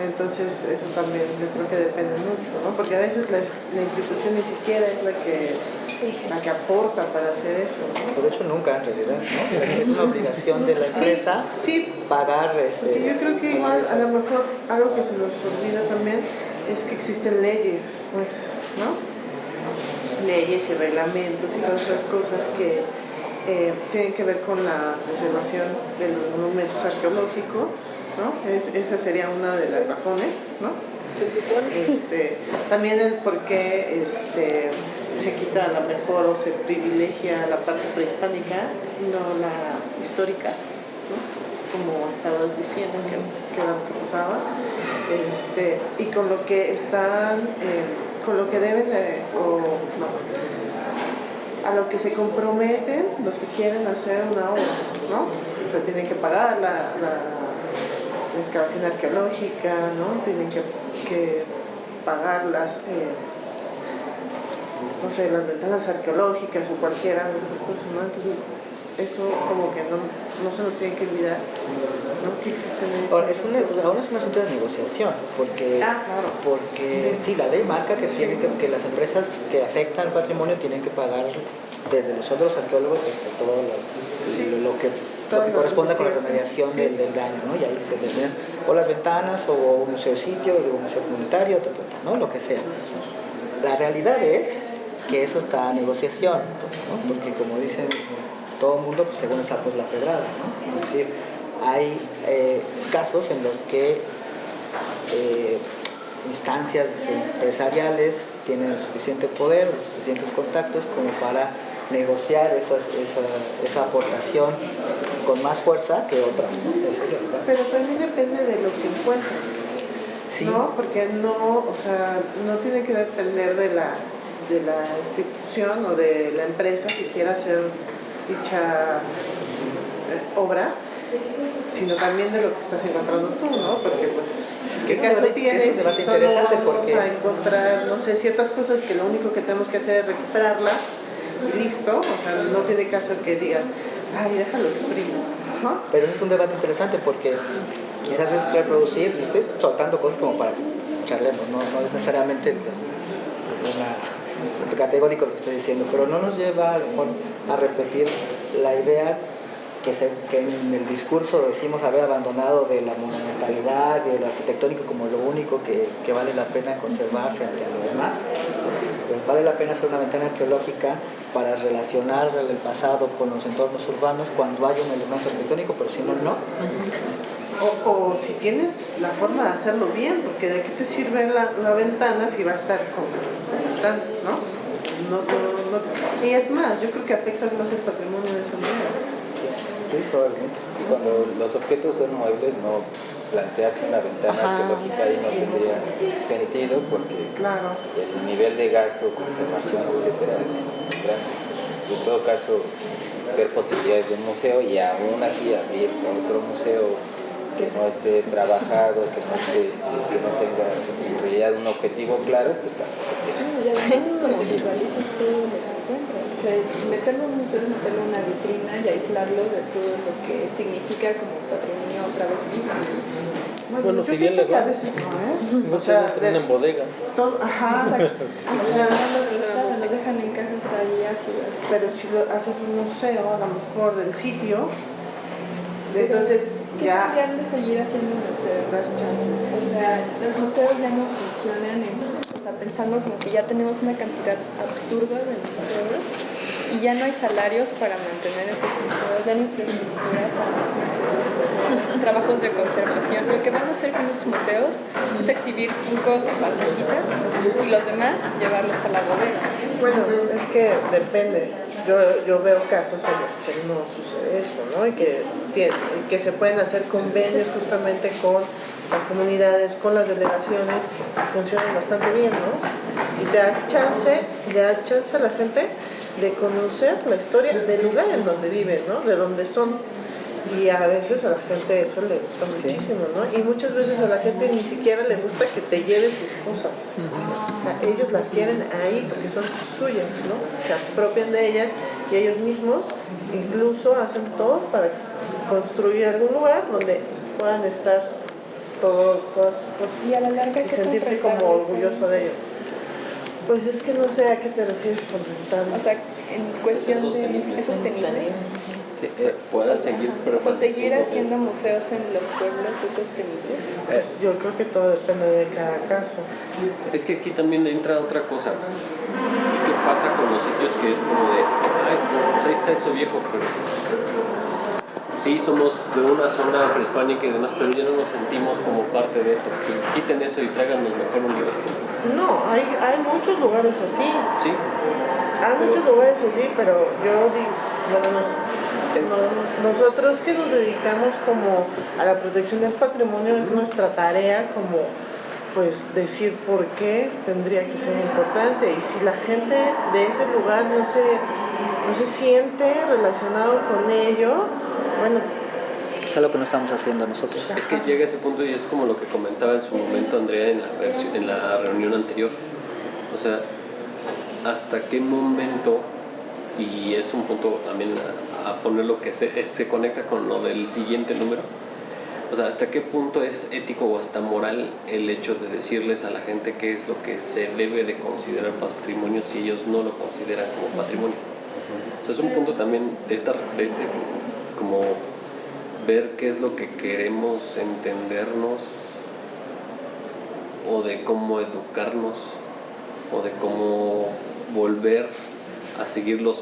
Entonces eso también yo creo que depende mucho, ¿no? Porque a veces la institución ni siquiera es la que aporta para hacer eso, ¿no? Pues de hecho nunca en realidad, ¿no? Es una obligación de la empresa pagar porque yo creo que igual a lo mejor algo que se nos olvida también es que existen leyes, pues, ¿no? Leyes y reglamentos y todas las cosas que tienen que ver con la preservación de los monumentos arqueológicos, ¿no? Esa sería una de las razones, ¿no? También el por qué se quita a lo mejor o se privilegia la parte prehispánica, no la histórica, ¿no? Como estabas diciendo que era lo que pasaba, y con lo que están, con lo que deben de, a lo que se comprometen los que quieren hacer una obra, ¿no? O sea, tienen que pagar la excavación arqueológica, ¿no? Tienen que pagar las ventanas arqueológicas o cualquiera de estas cosas, ¿no? Entonces, eso como que no se nos tiene que olvidar, ¿no? Que existen... Ahora, es un asunto de negociación, porque, sí, la ley marca que, que las empresas que afectan al patrimonio tienen que pagar desde los sueldos arqueólogos hasta todo lo que corresponda con la remediación del daño, ¿no? Y ahí se deben o las ventanas o un museo sitio, o un museo comunitario, ¿no? Lo que sea. La realidad es que eso está a negociación, ¿no? Porque como dicen todo el mundo, pues según el sapo es la pedrada, ¿no? Es decir, hay casos en los que instancias empresariales tienen el suficiente poder, los suficientes contactos como para negociar esa aportación con más fuerza que otras, ¿no? Esa es la verdad. Pero también depende de lo que encuentres, Sí. ¿no? Porque no tiene que depender de la institución o de la empresa que quiera hacer dicha obra, sino también de lo que estás encontrando tú, ¿no? Porque pues, ¿qué caso tienes? Es un debate Si solo interesante vamos porque a encontrar, no sé, ciertas cosas que lo único que tenemos que hacer es recuperarla y listo, o sea, no tiene caso que digas, ay, déjalo exprimo. Ajá. Pero es un debate interesante porque quizás es reproducir, y estoy soltando cosas como para que charlemos, no es necesariamente categórico lo que estoy diciendo, pero no nos lleva a lo mejor a repetir la idea que en el discurso decimos haber abandonado de la monumentalidad y de lo arquitectónico como lo único que vale la pena conservar frente a lo demás. Pues vale la pena hacer una ventana arqueológica para relacionar el pasado con los entornos urbanos cuando hay un elemento arquitectónico, pero si no, no. O si tienes la forma de hacerlo bien, porque de qué te sirve la ventana si va a estar como está, ¿no? Y es más, yo creo que afectas más el patrimonio de esa manera. Sí, probablemente. Cuando los objetos son muebles, no plantearse una ventana arqueológica ahí no tendría sentido porque Claro. el nivel de gasto, conservación, etcétera, es grande. En todo caso, ver posibilidades de un museo y aún así abrir otro museo que no esté trabajado, que no tenga en realidad un objetivo claro, pues tampoco tiene. Y además visualizas todo lo que encuentras. O sea, meterlo en un museo es meterlo en una vitrina y aislarlo de todo lo que significa como patrimonio otra vez vivo. Bueno, yo si bien pienso le que a va, veces no, ¿eh? no se estrenan en bodega. Ajá, Exacto. o sea, Los dejan en cajas ahí ácidas. pero si lo haces un museo, a lo mejor del sitio, entonces ¿Qué ya cambiarle seguir haciendo museos? das chance. O sea, los museos ya no funcionan pensando como que ya tenemos una cantidad absurda de museos y ya no hay salarios para mantener esos museos, ya no hay infraestructura para mantener esos museos, trabajos de conservación. Lo que van a hacer con esos museos es exhibir 5 vasijitas y los demás llevarlos a la bodega. Bueno, es que depende. Yo veo casos en los que no sucede eso, ¿no? Y que se pueden hacer convenios justamente con las comunidades, con las delegaciones, y funcionan bastante bien, ¿no? Y da chance a la gente de conocer la historia del lugar en donde viven, ¿no? De donde son. Y a veces a la gente eso le gusta muchísimo, ¿no? Y muchas veces a la gente ni siquiera le gusta que te lleves sus cosas. O sea, ellos las quieren ahí porque son suyas, ¿no? Se apropian de ellas y ellos mismos incluso hacen todo para construir algún lugar donde puedan estar todas sus cosas Y a la larga, y sentirse como orgulloso de ellos. Pues es que no sé a qué te refieres con rentable. O sea, en cuestión de... ¿Es sostenible? Pueda seguir O sea, seguir haciendo museos en los pueblos es sostenible. Pues yo creo que todo depende de cada caso. Es que aquí también entra otra cosa. ¿Y qué pasa con los sitios que es como de, ay, pues ahí está eso viejo, pero sí somos de una zona prehispánica y demás, pero ya no nos sentimos como parte de esto? Que quiten eso y tráiganos mejor un libro. No, hay muchos lugares así. Sí. Hay muchos lugares así, pero yo digo, bueno, nosotros que nos dedicamos como a la protección del patrimonio es nuestra tarea como pues decir por qué tendría que ser importante y si la gente de ese lugar no se siente relacionado con ello, bueno, es lo que no estamos haciendo nosotros. Es que llega ese punto y es como lo que comentaba en su momento Andrea en la reunión anterior. O sea, ¿hasta qué momento? Y es un punto también a poner lo que se conecta con lo del siguiente número. O sea, ¿hasta qué punto es ético o hasta moral el hecho de decirles a la gente qué es lo que se debe de considerar patrimonio si ellos no lo consideran como patrimonio? O sea, es un punto también de este como ver qué es lo que queremos entendernos o de cómo educarnos o de cómo volver a seguir los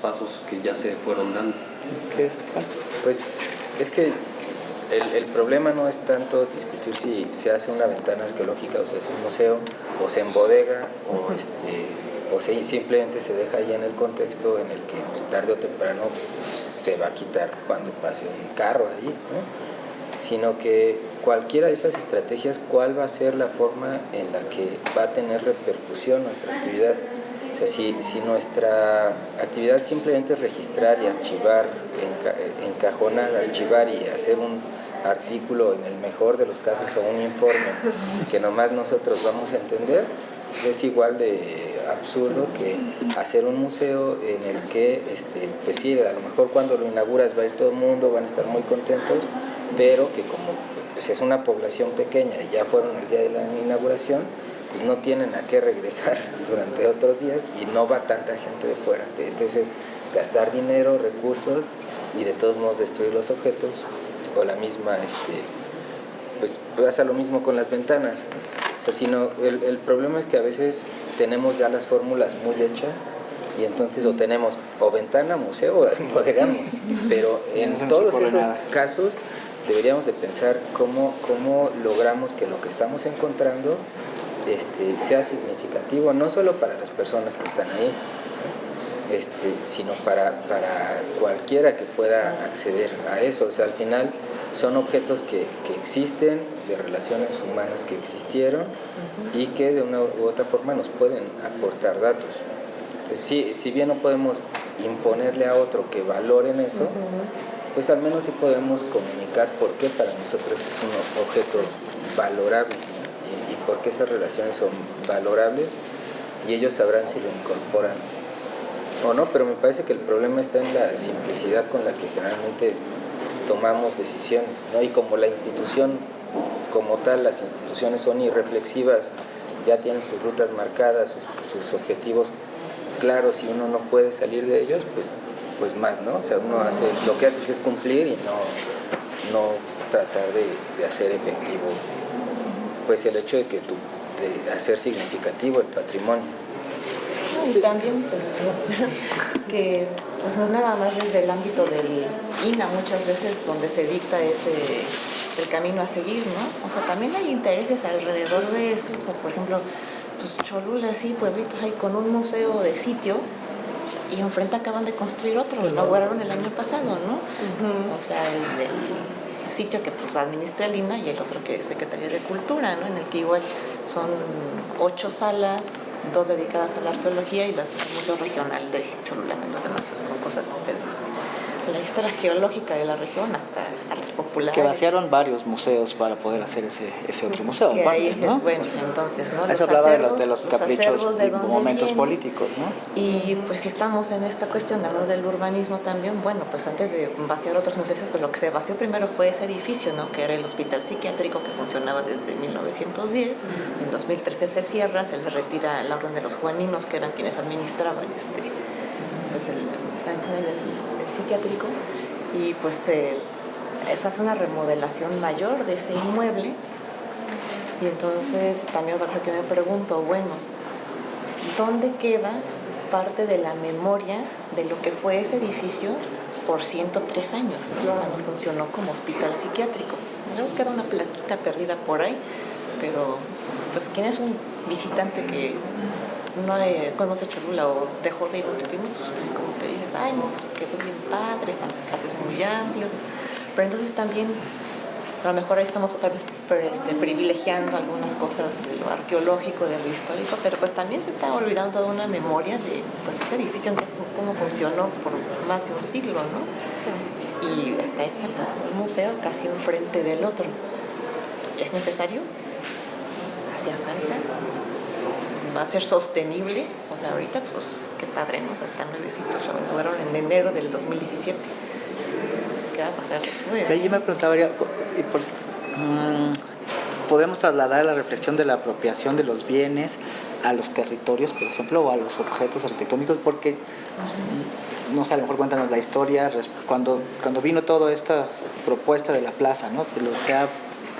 pasos que ya se fueron dando. Pues es que el problema no es tanto discutir si se hace una ventana arqueológica o se hace un museo, o se embodega, o si simplemente se deja ahí en el contexto en el que pues, tarde o temprano pues, se va a quitar cuando pase un carro ahí, ¿no? Sino que cualquiera de esas estrategias, ¿cuál va a ser la forma en la que va a tener repercusión nuestra actividad? O sea, si nuestra actividad simplemente es registrar y archivar, encajonar, archivar y hacer un artículo, en el mejor de los casos, o un informe que nomás nosotros vamos a entender, es igual de absurdo que hacer un museo en el que, pues sí, a lo mejor cuando lo inauguras va a ir todo el mundo, van a estar muy contentos, pero que como pues, es una población pequeña y ya fueron el día de la inauguración, pues no tienen a qué regresar durante otros días y no va tanta gente de fuera. Entonces, gastar dinero, recursos y de todos modos destruir los objetos, o la misma, pues pasa lo mismo con las ventanas. O sea, sino el problema es que a veces tenemos ya las fórmulas muy hechas y entonces o tenemos o ventana, museo, o embodegamos, pero en todos esos casos deberíamos de pensar cómo logramos que lo que estamos encontrando sea significativo, no solo para las personas que están ahí, sino para cualquiera que pueda acceder a eso. O sea, al final son objetos que existen, de relaciones humanas que existieron y que de una u otra forma nos pueden aportar datos. Entonces, si bien no podemos imponerle a otro que valoren eso, pues al menos sí podemos comunicar por qué para nosotros es un objeto valorable, ¿no? Y por qué esas relaciones son valorables, y ellos sabrán si lo incorporan o no, pero me parece que el problema está en la simplicidad con la que generalmente tomamos decisiones, ¿no? Y como la institución como tal, las instituciones son irreflexivas, ya tienen sus rutas marcadas, sus objetivos claros, y uno no puede salir de ellos, pues más, ¿no? O sea, uno lo que hace es cumplir y no tratar de hacer efectivo pues el hecho de hacer significativo el patrimonio. Y también que pues no es nada más desde el ámbito del INAH muchas veces donde se dicta el camino a seguir, ¿no? O sea, también hay intereses alrededor de eso. O sea, por ejemplo, pues Cholula, así, pueblitos ahí con un museo de sitio, y enfrente acaban de construir otro, lo inauguraron el año pasado, ¿no? O sea, el sitio que pues administra el INAH y el otro que es Secretaría de Cultura, ¿no? En el que igual son 8 salas, 2 dedicadas a la arqueología y el Museo Regional de Cholula, y los demás pues con cosas de la historia geológica de la región hasta artes populares. Que vaciaron varios museos para poder hacer ese otro museo, que aparte, ahí ¿no? Es bueno, entonces, ¿no? Eso hablaba de los caprichos de momentos políticos, ¿no? Y pues si estamos en esta cuestión hablando del urbanismo también, bueno, pues antes de vaciar otros museos, pues lo que se vació primero fue ese edificio, ¿no? Que era el hospital psiquiátrico que funcionaba desde 1910. En 2013 se cierra, se le retira la orden de los juaninos, que eran quienes administraban pues el psiquiátrico, y pues se hace una remodelación mayor de ese inmueble. Y entonces también otra cosa que me pregunto, bueno, ¿dónde queda parte de la memoria de lo que fue ese edificio por 103 años, ¿no? Cuando funcionó como hospital psiquiátrico? Luego queda una plaquita perdida por ahí, pero pues quien es un visitante que no conoce Cholula o dejó de ir último, pues también como te dices, ay no, pues quedó bien padre, están los espacios muy amplios, pero entonces también a lo mejor ahí estamos otra vez privilegiando algunas cosas de lo arqueológico, de lo histórico, pero pues también se está olvidando toda una memoria de pues ese edificio, cómo funcionó por más de un siglo, ¿no? Y está ese museo casi enfrente del otro. ¿Es necesario? ¿Hacía falta? ¿Va a ser sostenible? O sea, ahorita pues qué padre, ¿no? O sea, están nuevecitos, lo inauguraron en enero del 2017. ¿Qué va a pasar después? Yo me preguntaba, ¿podemos trasladar la reflexión de la apropiación de los bienes a los territorios, por ejemplo, o a los objetos arquitectónicos? Porque, no sé, a lo mejor cuéntanos la historia, cuando vino toda esta propuesta de la plaza, ¿no? Que se ha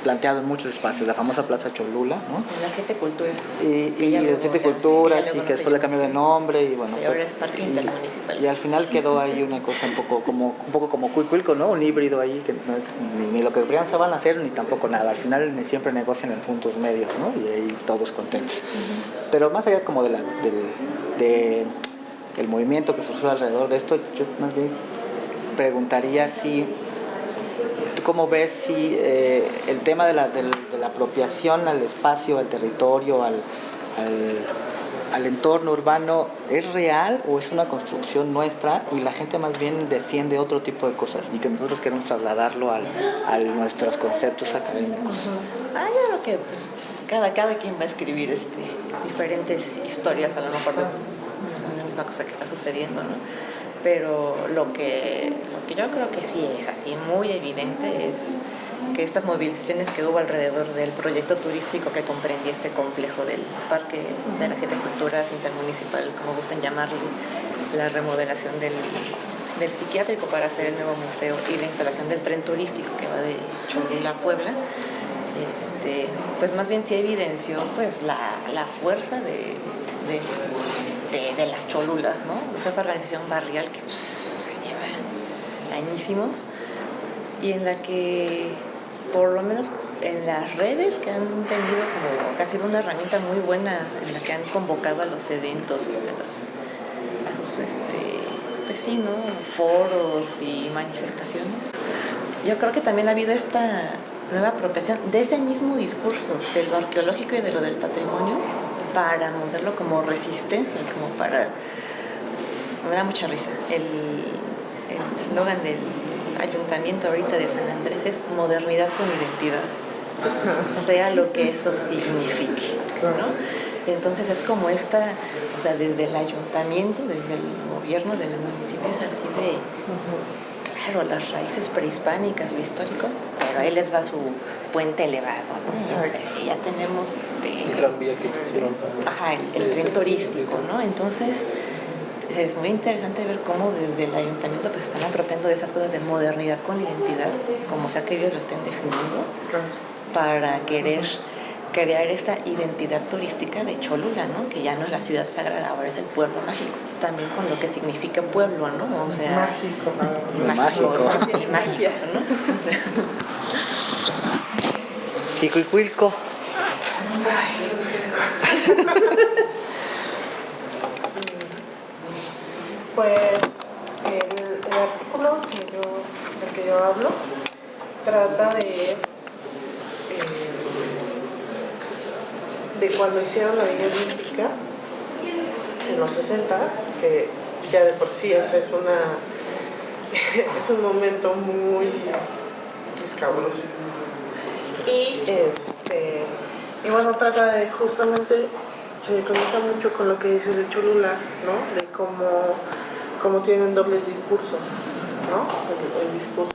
planteado en muchos espacios, la famosa Plaza Cholula, ¿no? En las 7 culturas. Y las 7 culturas, y que después le cambió de nombre, y bueno. Sí, ahora es Parque Intermunicipal. Y al final quedó ahí una cosa un poco como Cuicuilco, ¿no? Un híbrido ahí que no es ni lo que Brianza van a hacer, ni tampoco nada. Al final siempre negocian en puntos medios, ¿no? Y ahí todos contentos. Pero más allá como del movimiento que surgió alrededor de esto, yo más bien preguntaría si... ¿Tú cómo ves si el tema de la apropiación al espacio, al territorio, al entorno urbano es real o es una construcción nuestra y la gente más bien defiende otro tipo de cosas y que nosotros queremos trasladarlo a nuestros conceptos académicos? Yo creo que pues, cada quien va a escribir diferentes historias a lo mejor de la misma cosa que está sucediendo, ¿no? Pero lo que yo creo que sí es así muy evidente es que estas movilizaciones que hubo alrededor del proyecto turístico que comprendía este complejo del Parque de las 7 Culturas Intermunicipal, como gusten llamarle, la remodelación del psiquiátrico para hacer el nuevo museo y la instalación del tren turístico que va de Cholula a Puebla, pues más bien sí evidenció pues la fuerza de las cholulas, ¿no? Esa organización barrial que pues, se lleva añísimos y en la que por lo menos en las redes que han tenido como que ha sido una herramienta muy buena en la que han convocado a los eventos, pues sí, ¿no? Foros y manifestaciones. Yo creo que también ha habido esta nueva apropiación de ese mismo discurso del arqueológico y de lo del patrimonio para montarlo como resistencia, como para... Me da mucha risa. El eslogan del ayuntamiento ahorita de San Andrés es modernidad con identidad, sea lo que eso signifique, ¿no? Entonces es como esta, o sea, desde el ayuntamiento, desde el gobierno del municipio es así de... Claro, las raíces prehispánicas, lo histórico, pero ahí les va su puente elevado, ¿no? O sea, que ya tenemos el tranvía que hicieron. Ajá, el tren turístico, ¿no? Entonces es muy interesante ver cómo desde el ayuntamiento pues están apropiando de esas cosas de modernidad con identidad, como sea que ellos lo estén definiendo, para querer crear esta identidad turística de Cholula, ¿no? Que ya no es la ciudad sagrada, ahora es el pueblo mágico, también con lo que significa pueblo, ¿no? O sea, mágico, ¿no? Y magia, ¿no? Y Cuicuilco. Pues el artículo del que yo hablo trata de cuando hicieron la Villa Olímpica en los 60s, que ya de por sí esa es un momento muy escabroso. Y bueno, trata de justamente, se conecta mucho con lo que dices de Cholula, ¿no? De cómo tienen dobles discursos, ¿no? El discurso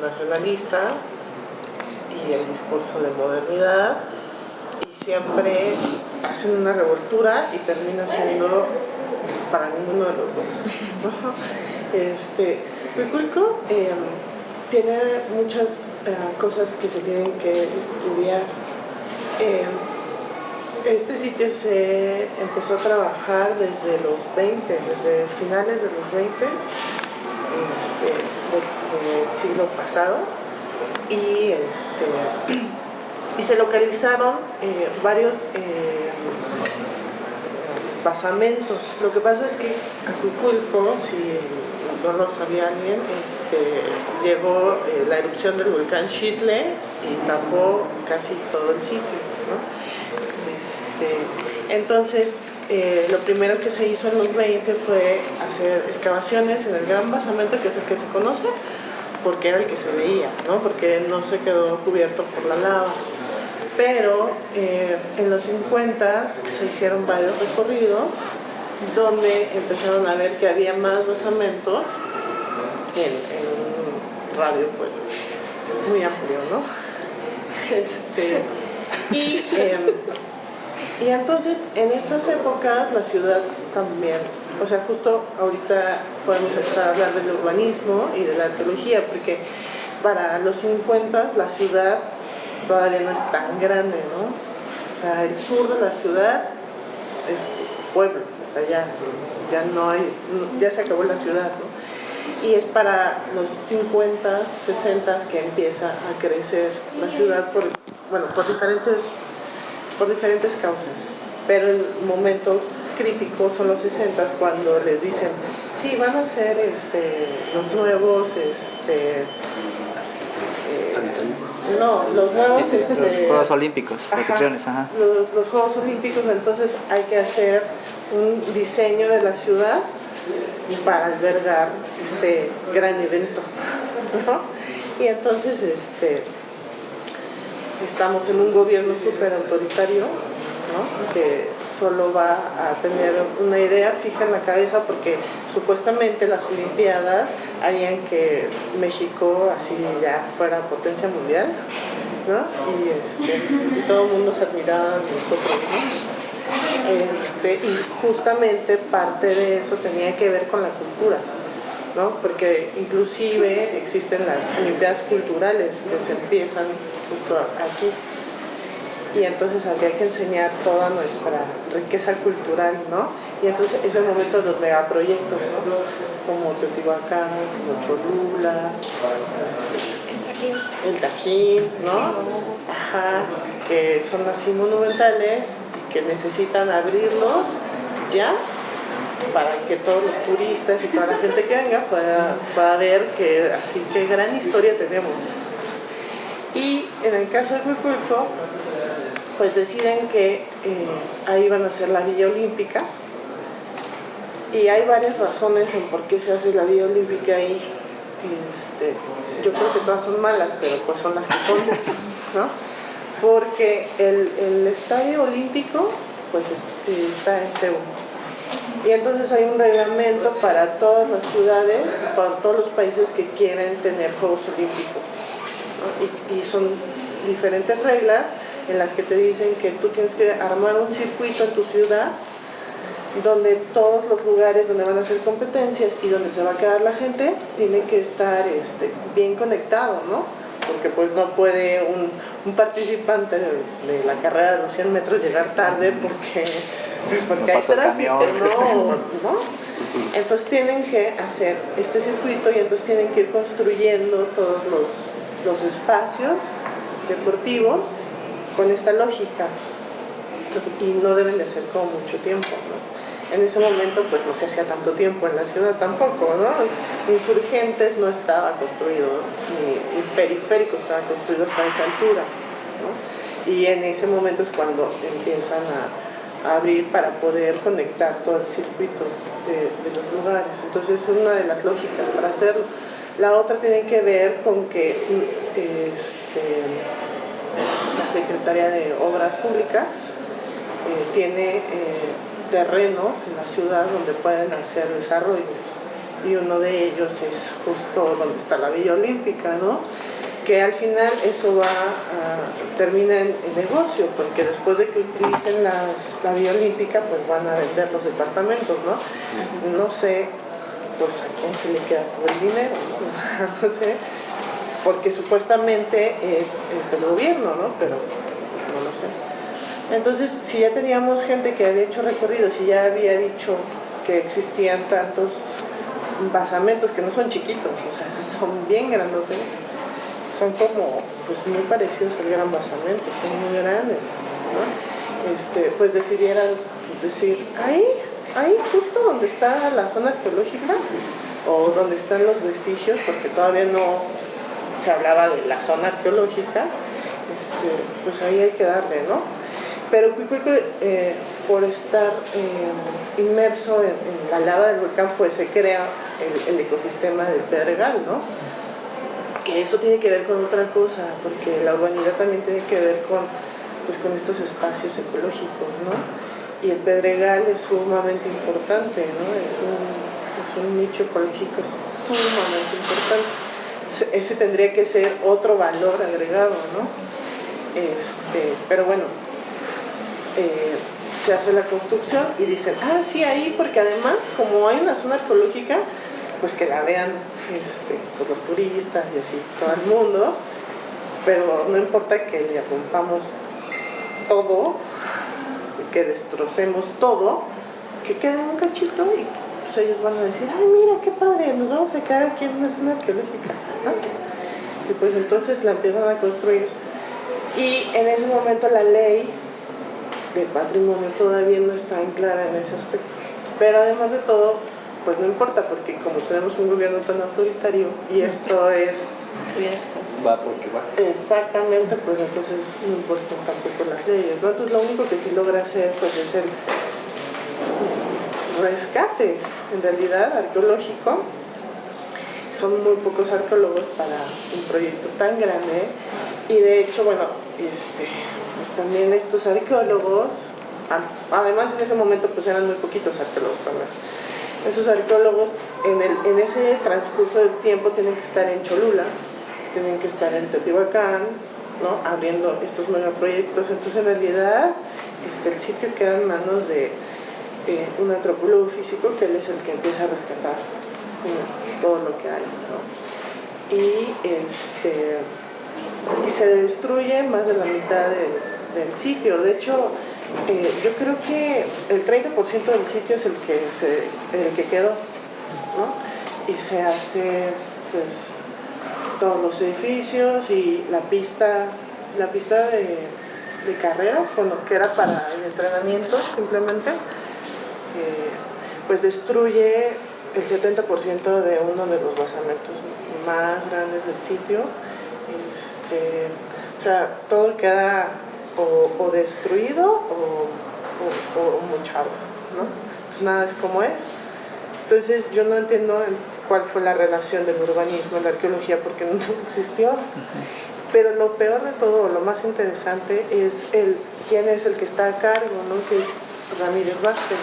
nacionalista y el discurso de modernidad, y siempre hacen una revoltura y termina siendo para ninguno de los dos, ¿no? Cuicuilco tiene muchas cosas que se tienen que estudiar. Este sitio se empezó a trabajar desde los 20, desde finales de los 20 del siglo pasado, y se localizaron varios basamentos. Lo que pasa es que a Cuicuilco, si no lo sabía alguien, llegó la erupción del volcán Xitle y tapó casi todo el sitio, ¿no? Entonces, lo primero que se hizo en los 20 fue hacer excavaciones en el gran basamento, que es el que se conoce, porque era el que se veía, ¿no? Porque no se quedó cubierto por la lava. Pero en los 50 se hicieron varios recorridos donde empezaron a ver que había más basamentos en un radio pues muy amplio, ¿no? Y entonces en esas épocas la ciudad también, o sea, justo ahorita podemos empezar a hablar del urbanismo y de la arqueología, porque para los 50 la ciudad todavía no es tan grande, ¿no? O sea, el sur de la ciudad es pueblo, o sea, ya no hay, ya se acabó la ciudad, ¿no? Y es para los 50, 60 que empieza a crecer la ciudad por diferentes causas. Pero el momento crítico son los 60 cuando les dicen, sí, van a ser los nuevos, los Juegos Olímpicos, repeticiones, ajá. Los Juegos Olímpicos, entonces hay que hacer un diseño de la ciudad para albergar este gran evento, ¿no? Y entonces estamos en un gobierno súper autoritario, ¿no? Que solo va a tener una idea fija en la cabeza porque supuestamente las Olimpiadas harían que México así ya fuera potencia mundial, ¿no? Y todo el mundo se admiraba de nosotros, ¿no? Y justamente parte de eso tenía que ver con la cultura, ¿no? Porque inclusive existen las Olimpiadas culturales que se empiezan justo aquí. Y entonces habría que enseñar toda nuestra riqueza cultural, ¿no? Y entonces es el momento de los megaproyectos, ¿no? Como Teotihuacán, como Cholula, el Tajín, ¿no? Ajá, que son así monumentales y que necesitan abrirlos ya para que todos los turistas y toda la gente que venga pueda ver que así que gran historia tenemos. Y en el caso de Huicuilco, pues deciden que ahí van a hacer la Villa Olímpica y hay varias razones en por qué se hace la Villa Olímpica ahí. Yo creo que todas son malas, pero pues son las que son, ¿no? Porque el estadio olímpico pues está en Seúl y entonces hay un reglamento para todas las ciudades, para todos los países que quieren tener Juegos Olímpicos, ¿no? Y son diferentes reglas en las que te dicen que tú tienes que armar un circuito en tu ciudad donde todos los lugares donde van a hacer competencias y donde se va a quedar la gente tiene que estar bien conectado, ¿no? Porque pues no puede un participante de la carrera de los 100 metros llegar tarde porque hay tráfico, ¿no? Entonces tienen que hacer este circuito y entonces tienen que ir construyendo todos los espacios deportivos con esta lógica. Entonces, y no deben de hacer como mucho tiempo, ¿no? En ese momento pues no se hacía tanto tiempo en la ciudad tampoco, ¿no? Insurgentes no estaba construido, ¿no? Ni Periférico estaba construido hasta esa altura, ¿no? Y en ese momento es cuando empiezan a abrir para poder conectar todo el circuito de los lugares. Entonces es una de las lógicas para hacerlo. La otra tiene que ver con que la Secretaría de Obras Públicas tiene terrenos en la ciudad donde pueden hacer desarrollos y uno de ellos es justo donde está la Villa Olímpica, ¿no? Que al final eso termina en negocio, porque después de que utilicen la Villa Olímpica pues van a vender los departamentos, ¿no? No sé pues a quién se le queda todo el dinero, ¿no? No sé, porque supuestamente es del gobierno, ¿no? Pero pues no lo sé. Entonces, si ya teníamos gente que había hecho recorridos y ya había dicho que existían tantos basamentos que no son chiquitos, o sea, son bien grandotes, son como pues muy parecidos al gran basamento, son muy grandes, ¿no? Pues decidieran decir, ahí justo donde está la zona arqueológica o donde están los vestigios, porque todavía no se hablaba de la zona arqueológica, pues ahí hay que darle, ¿no? Pero Huicuilco, por estar inmerso en la lava del volcán, pues se crea el ecosistema del Pedregal, ¿no? Que eso tiene que ver con otra cosa, porque la urbanidad también tiene que ver con estos espacios ecológicos, ¿no? Y el Pedregal es sumamente importante, ¿no? Es un nicho ecológico sumamente importante. Ese tendría que ser otro valor agregado, ¿no? Pero bueno, se hace la construcción y dicen, sí, ahí, porque además, como hay una zona arqueológica, pues que la vean pues los turistas y así, todo el mundo. pero no importa que le rompamos todo, que destrocemos todo, que quede un cachito y pues ellos van a decir, ay mira qué padre, nos vamos a quedar aquí en una zona arqueológica, ¿no? Y pues entonces la empiezan a construir y en ese momento la ley de patrimonio todavía no está en clara en ese aspecto, pero además de todo pues no importa, porque como tenemos un gobierno tan autoritario y esto es... Va porque va. Exactamente, pues entonces no importan tampoco las leyes, ¿no? Entonces lo único que sí logra hacer pues es el rescate, en realidad, arqueológico. Son muy pocos arqueólogos para un proyecto tan grande y de hecho, bueno, pues también estos arqueólogos, además en ese momento pues eran muy poquitos arqueólogos también. Esos arqueólogos en ese transcurso del tiempo tienen que estar en Cholula, tienen que estar en Teotihuacán, ¿no? Abriendo estos megaproyectos. Entonces en realidad el sitio queda en manos de un antropólogo físico, que él es el que empieza a rescatar todo lo que hay, ¿no? Y se destruye más de la mitad del sitio. De hecho, yo creo que el 30% del sitio es el que quedó, ¿no? Y se hace pues todos los edificios y la pista de carreras, bueno, que era para el entrenamiento simplemente, pues destruye el 70% de uno de los basamentos más grandes del sitio. O sea, todo queda o destruido o mochado, ¿no? Pues nada es como es. Entonces yo no entiendo cuál fue la relación del urbanismo en la arqueología, porque no existió. Pero lo peor de todo, lo más interesante, es quién es el que está a cargo, ¿no? Que es Ramírez Vázquez,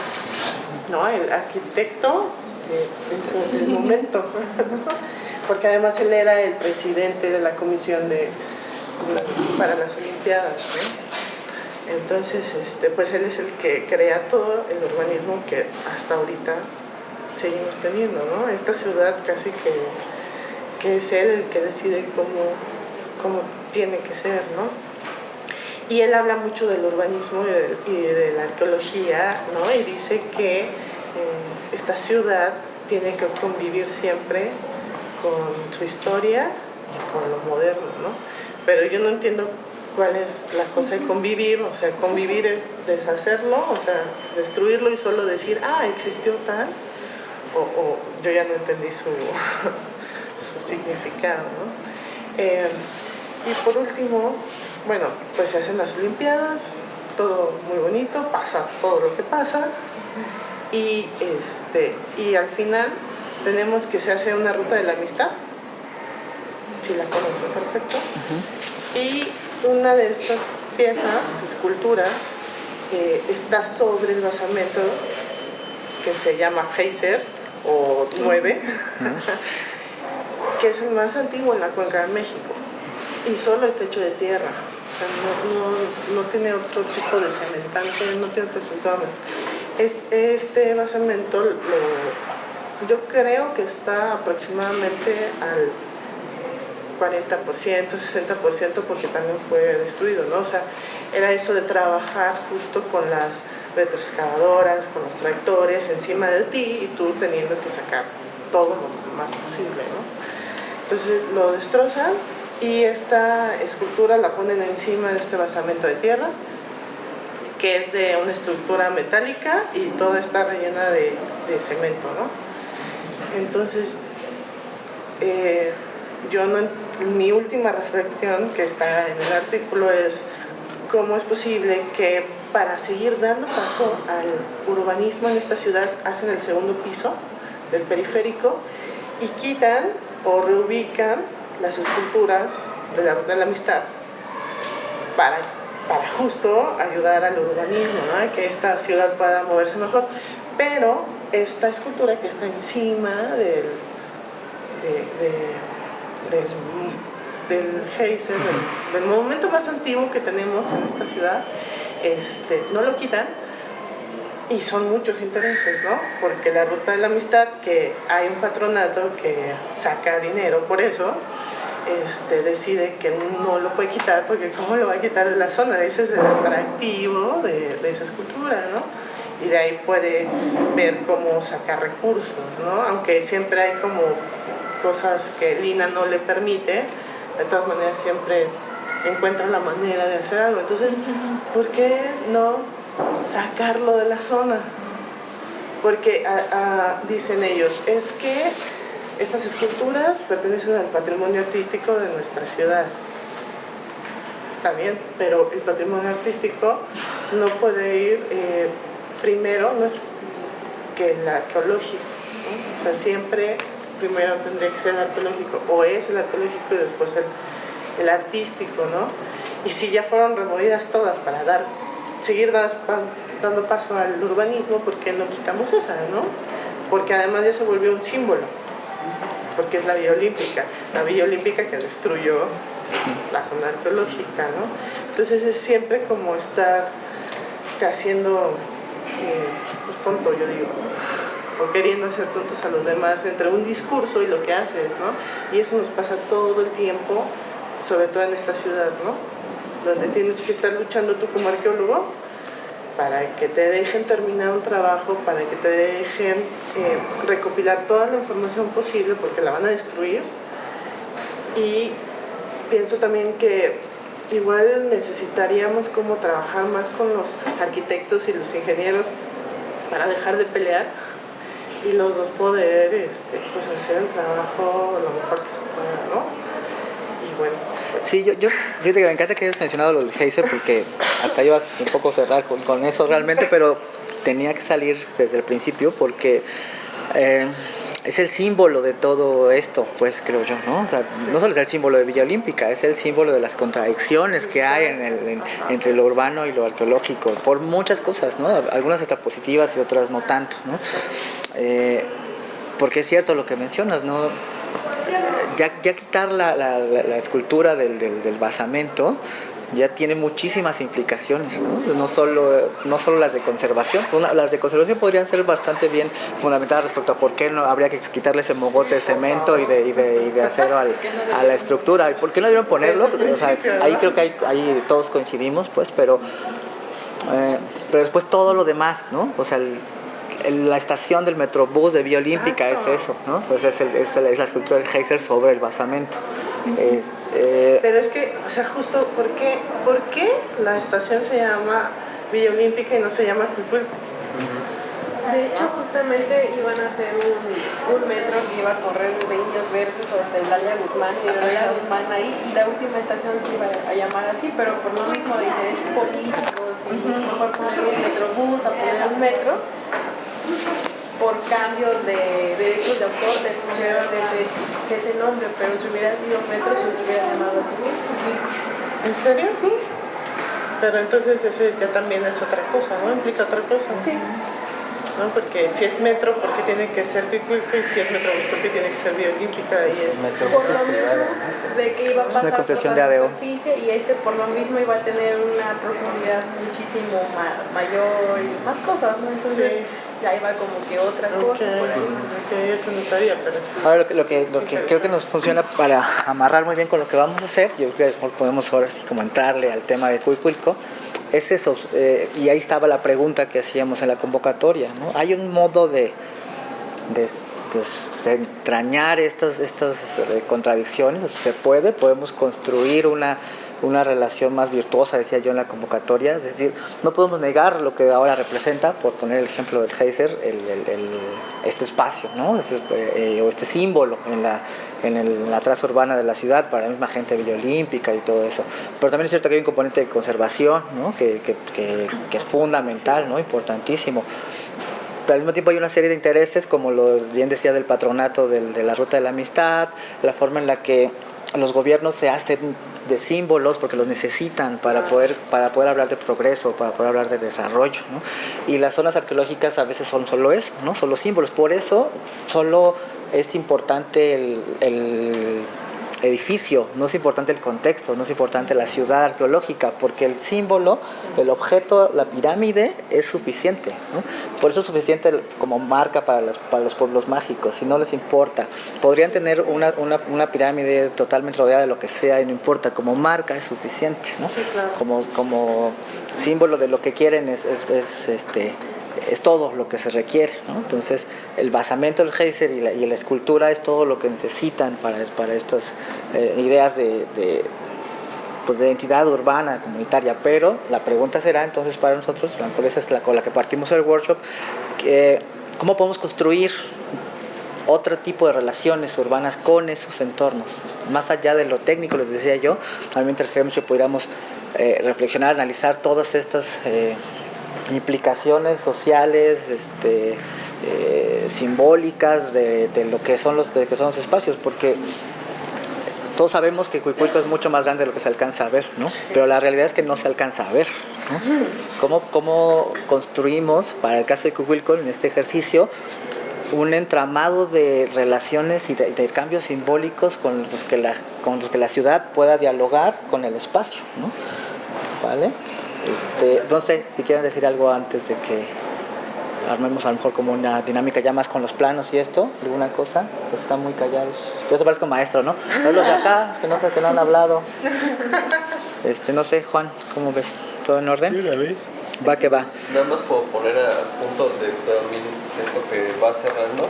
¿no? El arquitecto del momento. Porque además él era el presidente de la comisión para las Olimpiadas, ¿no? Entonces, pues él es el que crea todo el urbanismo que hasta ahorita seguimos teniendo, ¿no? Esta ciudad casi que es él el que decide cómo tiene que ser, ¿no? Y él habla mucho del urbanismo y de la arqueología, ¿no? Y dice que esta ciudad tiene que convivir siempre con su historia y con lo moderno, ¿no? Pero yo no entiendo cuál es la cosa de convivir. O sea, convivir es deshacerlo, o sea, destruirlo y solo decir, existió tal, o yo ya no entendí su significado, ¿no? Y por último, bueno, pues se hacen las Olimpiadas, todo muy bonito, pasa todo lo que pasa, y al final tenemos que se hace una ruta de la amistad, si la conocen perfecto, y una de estas piezas, esculturas, está sobre el basamento que se llama Geyser o 9, que es el más antiguo en la Cuenca de México y solo está hecho de tierra. O sea, no tiene otro tipo de cementante, no tiene otro resultado. Este basamento yo creo que está aproximadamente al 40%, 60%, porque también fue destruido, ¿no? O sea, era eso de trabajar justo con las retroexcavadoras, con los tractores encima de ti y tú teniendo que sacar todo lo más posible, ¿no? Entonces lo destrozan y esta escultura la ponen encima de este basamento de tierra, que es de una estructura metálica y toda está rellena de cemento, ¿no? Entonces, mi última reflexión que está en el artículo es cómo es posible que para seguir dando paso al urbanismo en esta ciudad hacen el segundo piso del periférico y quitan o reubican las esculturas de la Ruta de la Amistad para justo ayudar al urbanismo, ¿no? Que esta ciudad pueda moverse mejor. Pero esta escultura que está encima del Geyser, del monumento más antiguo que tenemos en esta ciudad, no lo quitan, y son muchos intereses, ¿no? Porque la Ruta de la Amistad, que hay un patronato que saca dinero por eso, decide que no lo puede quitar, porque ¿cómo lo va a quitar de la zona? Ese es el atractivo de esa escultura, ¿no? Y de ahí puede ver cómo sacar recursos, ¿no? Aunque siempre hay como cosas que Lina no le permite, de todas maneras siempre encuentra la manera de hacer algo. Entonces, ¿por qué no sacarlo de la zona? Porque dicen ellos, es que estas esculturas pertenecen al patrimonio artístico de nuestra ciudad. Está bien, pero el patrimonio artístico no puede ir primero, no es que el arqueológico, ¿no? O sea, siempre primero tendría que ser el arqueológico, o es el arqueológico y después el artístico, ¿no? Y si ya fueron removidas todas para seguir dando paso al urbanismo, ¿por qué no quitamos esa, no? Porque además ya se volvió un símbolo, porque es la Villa Olímpica que destruyó la zona arqueológica, ¿no? Entonces es siempre como estar haciendo pues tonto, yo digo, o queriendo hacer tontos a los demás entre un discurso y lo que haces, ¿no? Y eso nos pasa todo el tiempo, sobre todo en esta ciudad, ¿no? Donde tienes que estar luchando tú como arqueólogo para que te dejen terminar un trabajo, para que te dejen recopilar toda la información posible, porque la van a destruir. Y pienso también que igual necesitaríamos como trabajar más con los arquitectos y los ingenieros para dejar de pelear y los dos poder pues hacer el trabajo lo mejor que se pueda, ¿no? Y bueno. Pues. Sí, yo me encanta que hayas mencionado lo del geyser, porque hasta ibas un poco a cerrar con eso realmente, pero tenía que salir desde el principio porque es el símbolo de todo esto, pues creo yo, ¿no? O sea, no solo es el símbolo de Villa Olímpica, es el símbolo de las contradicciones que hay entre lo urbano y lo arqueológico, por muchas cosas, ¿no? Algunas hasta positivas y otras no tanto, ¿no? Porque es cierto lo que mencionas, ¿no? Ya quitar la escultura del basamento ya tiene muchísimas implicaciones, ¿no? No solo las de conservación. Las de conservación podrían ser bastante bien fundamentadas respecto a por qué no habría que quitarle ese mogote de cemento y de acero a la estructura. ¿Y por qué no debieron ponerlo? O sea, ahí creo que ahí todos coincidimos, pues, pero después todo lo demás, ¿no? O sea, la estación del Metrobús de Villa Olímpica es eso, ¿no? Pues es la escultura del geyser sobre el basamento. Pero es que, o sea, justo, ¿por qué la estación se llama Villa Olímpica y no se llama Cuicuilco? De hecho, justamente iban a hacer un metro que iba a correr desde Indios Verdes hasta Eulalia Guzmán, y Eulalia Guzmán ahí, y la última estación se iba a llamar así, pero por lo mismo de intereses políticos y mejor poner un metrobús a poner un metro, por cambios de derechos de autor le pusieron ese nombre, pero si hubiera sido metro se hubiera llamado así. ¿En serio? Sí. Pero entonces ese ya también es otra cosa, ¿no? Implica otra cosa. Sí. ¿No? Porque si es metro, ¿por qué tiene que ser Cuicuilco? Y si es metrobús, ¿por qué tiene que ser Villa Olímpica? Y es... Por lo mismo de que iba a pasar por la superficie, y por lo mismo iba a tener una profundidad muchísimo mayor y más cosas, ¿no? Entonces sí. Ya iba como que otra cosa por ahí. Eso no sabía, pero sí. Ahora lo que creo que nos funciona para amarrar muy bien con lo que vamos a hacer, yo creo que podemos ahora sí como entrarle al tema de Cuicuilco, es eso, y ahí estaba la pregunta que hacíamos en la convocatoria, ¿no? Hay un modo de entrañar estas contradicciones, o sea, podemos construir una relación más virtuosa, decía yo en la convocatoria, es decir, no podemos negar lo que ahora representa, por poner el ejemplo del geyser, este espacio, ¿no? o este símbolo en la traza urbana de la ciudad para la misma gente de Villa Olímpica y todo eso. Pero también es cierto que hay un componente de conservación, ¿no? que es fundamental, ¿no? Importantísimo. Pero al mismo tiempo hay una serie de intereses, como lo bien decía del patronato de la Ruta de la Amistad, la forma en la que los gobiernos se hacen de símbolos porque los necesitan para poder hablar de progreso, para poder hablar de desarrollo, ¿no? Y las zonas arqueológicas a veces son solo eso, ¿no? Solo símbolos. Por eso solo es importante edificio, no es importante el contexto, no es importante la ciudad arqueológica, porque el símbolo, el objeto, la pirámide es suficiente, ¿no? Por eso es suficiente como marca para los pueblos mágicos, si no les importa. Podrían tener una pirámide totalmente rodeada de lo que sea y no importa, como marca es suficiente, ¿no? Sí, claro. Como símbolo de lo que quieren es todo lo que se requiere, ¿no? Entonces el basamento del geyser y la escultura es todo lo que necesitan para estas ideas de identidad urbana, comunitaria. Pero la pregunta será entonces para nosotros, a lo mejor esa es con la que partimos el workshop, ¿cómo podemos construir otro tipo de relaciones urbanas con esos entornos? Más allá de lo técnico, les decía yo, a mí me interesaría mucho que pudiéramos reflexionar, analizar todas estas implicaciones sociales, simbólicas de lo que son los espacios, porque todos sabemos que Cuicuilco es mucho más grande de lo que se alcanza a ver, ¿no? Pero la realidad es que no se alcanza a ver, ¿no? ¿Cómo construimos, para el caso de Cuicuilco, en este ejercicio, un entramado de relaciones y de intercambios simbólicos con los que la ciudad pueda dialogar con el espacio, ¿no? ¿Vale? No sé si quieren decir algo antes de que armemos a lo mejor como una dinámica ya más con los planos y esto, alguna cosa. Pues están muy callados. Yo te parezco maestro, ¿no? Los de acá, que no han hablado. No sé, Juan, ¿cómo ves? ¿Todo en orden? Sí, la vi. Va que va. Nada más como poner a punto de también esto que va cerrando.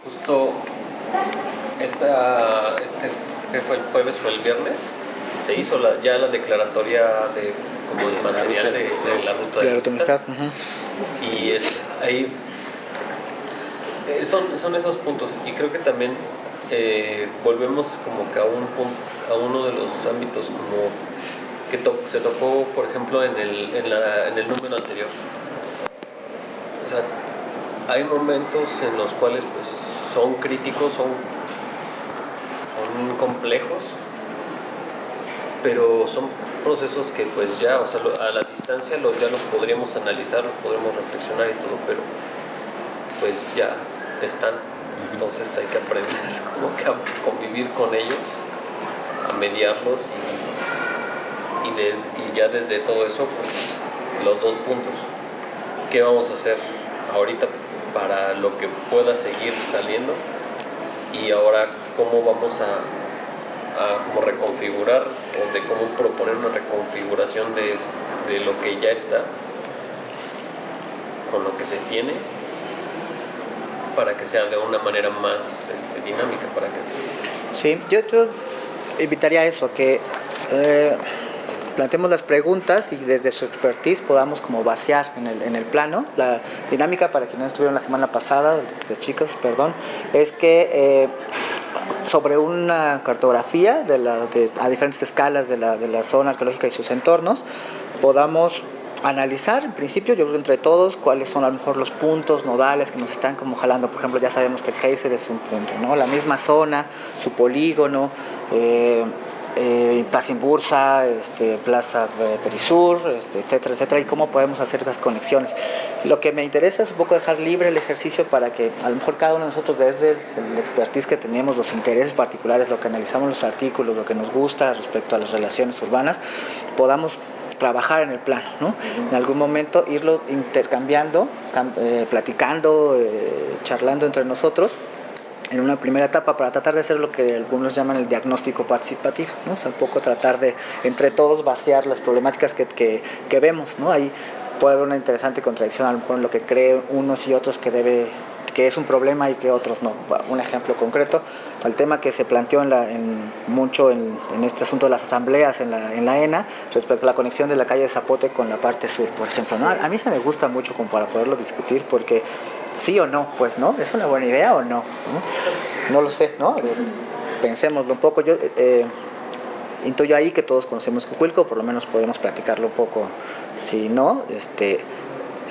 Justo que fue el jueves o el viernes, se hizo ya la declaratoria como el material de la ruta de amistad. Y ahí son esos puntos, y creo que también volvemos como que a uno de los ámbitos como que se tocó, por ejemplo, en el número anterior. O sea, hay momentos en los cuales pues son críticos, son complejos, pero son procesos que pues ya, o sea, a la distancia ya los podríamos analizar, los podríamos reflexionar y todo, pero pues ya están. Entonces hay que aprender como que a convivir con ellos, a mediarlos y ya desde todo eso, pues los dos puntos. ¿Qué vamos a hacer ahorita para lo que pueda seguir saliendo? Y ahora, ¿cómo vamos a como reconfigurar, o de cómo proponer una reconfiguración de lo que ya está con lo que se tiene, para que sea de una manera más dinámica, para que... Sí, yo invitaría a eso, que planteemos las preguntas y desde su expertise podamos como vaciar en el plano. La dinámica, para quienes estuvieron la semana pasada, los chicos, perdón, es que sobre una cartografía a diferentes escalas de la zona arqueológica y sus entornos, podamos analizar, en principio, yo creo entre todos, cuáles son a lo mejor los puntos nodales que nos están como jalando. Por ejemplo, ya sabemos que el geyser es un punto, ¿no? La misma zona, su polígono, Plaza Imbursa, Plaza Perisur, etcétera, etcétera, y cómo podemos hacer las conexiones. Lo que me interesa es un poco dejar libre el ejercicio para que a lo mejor cada uno de nosotros, desde el expertise que tenemos, los intereses particulares, lo que analizamos los artículos, lo que nos gusta respecto a las relaciones urbanas, podamos trabajar en el plano, ¿no? En algún momento irlo intercambiando, platicando, charlando entre nosotros, en una primera etapa, para tratar de hacer lo que algunos llaman el diagnóstico participativo, ¿no? O sea, un poco tratar de, entre todos, vaciar las problemáticas que vemos, ¿no? Ahí puede haber una interesante contradicción, a lo mejor en lo que creen unos y otros que es un problema y que otros no. Un ejemplo concreto, el tema que se planteó mucho en este asunto de las asambleas en la ENA, respecto a la conexión de la calle de Zapote con la parte sur, por ejemplo, ¿no? A mí se me gusta mucho como para poderlo discutir, porque sí o no, pues, ¿no? ¿Es una buena idea o no? No lo sé, ¿no? Pensémoslo un poco. Yo intuyo ahí que todos conocemos Cuicuilco, por lo menos podemos platicarlo un poco. Si no,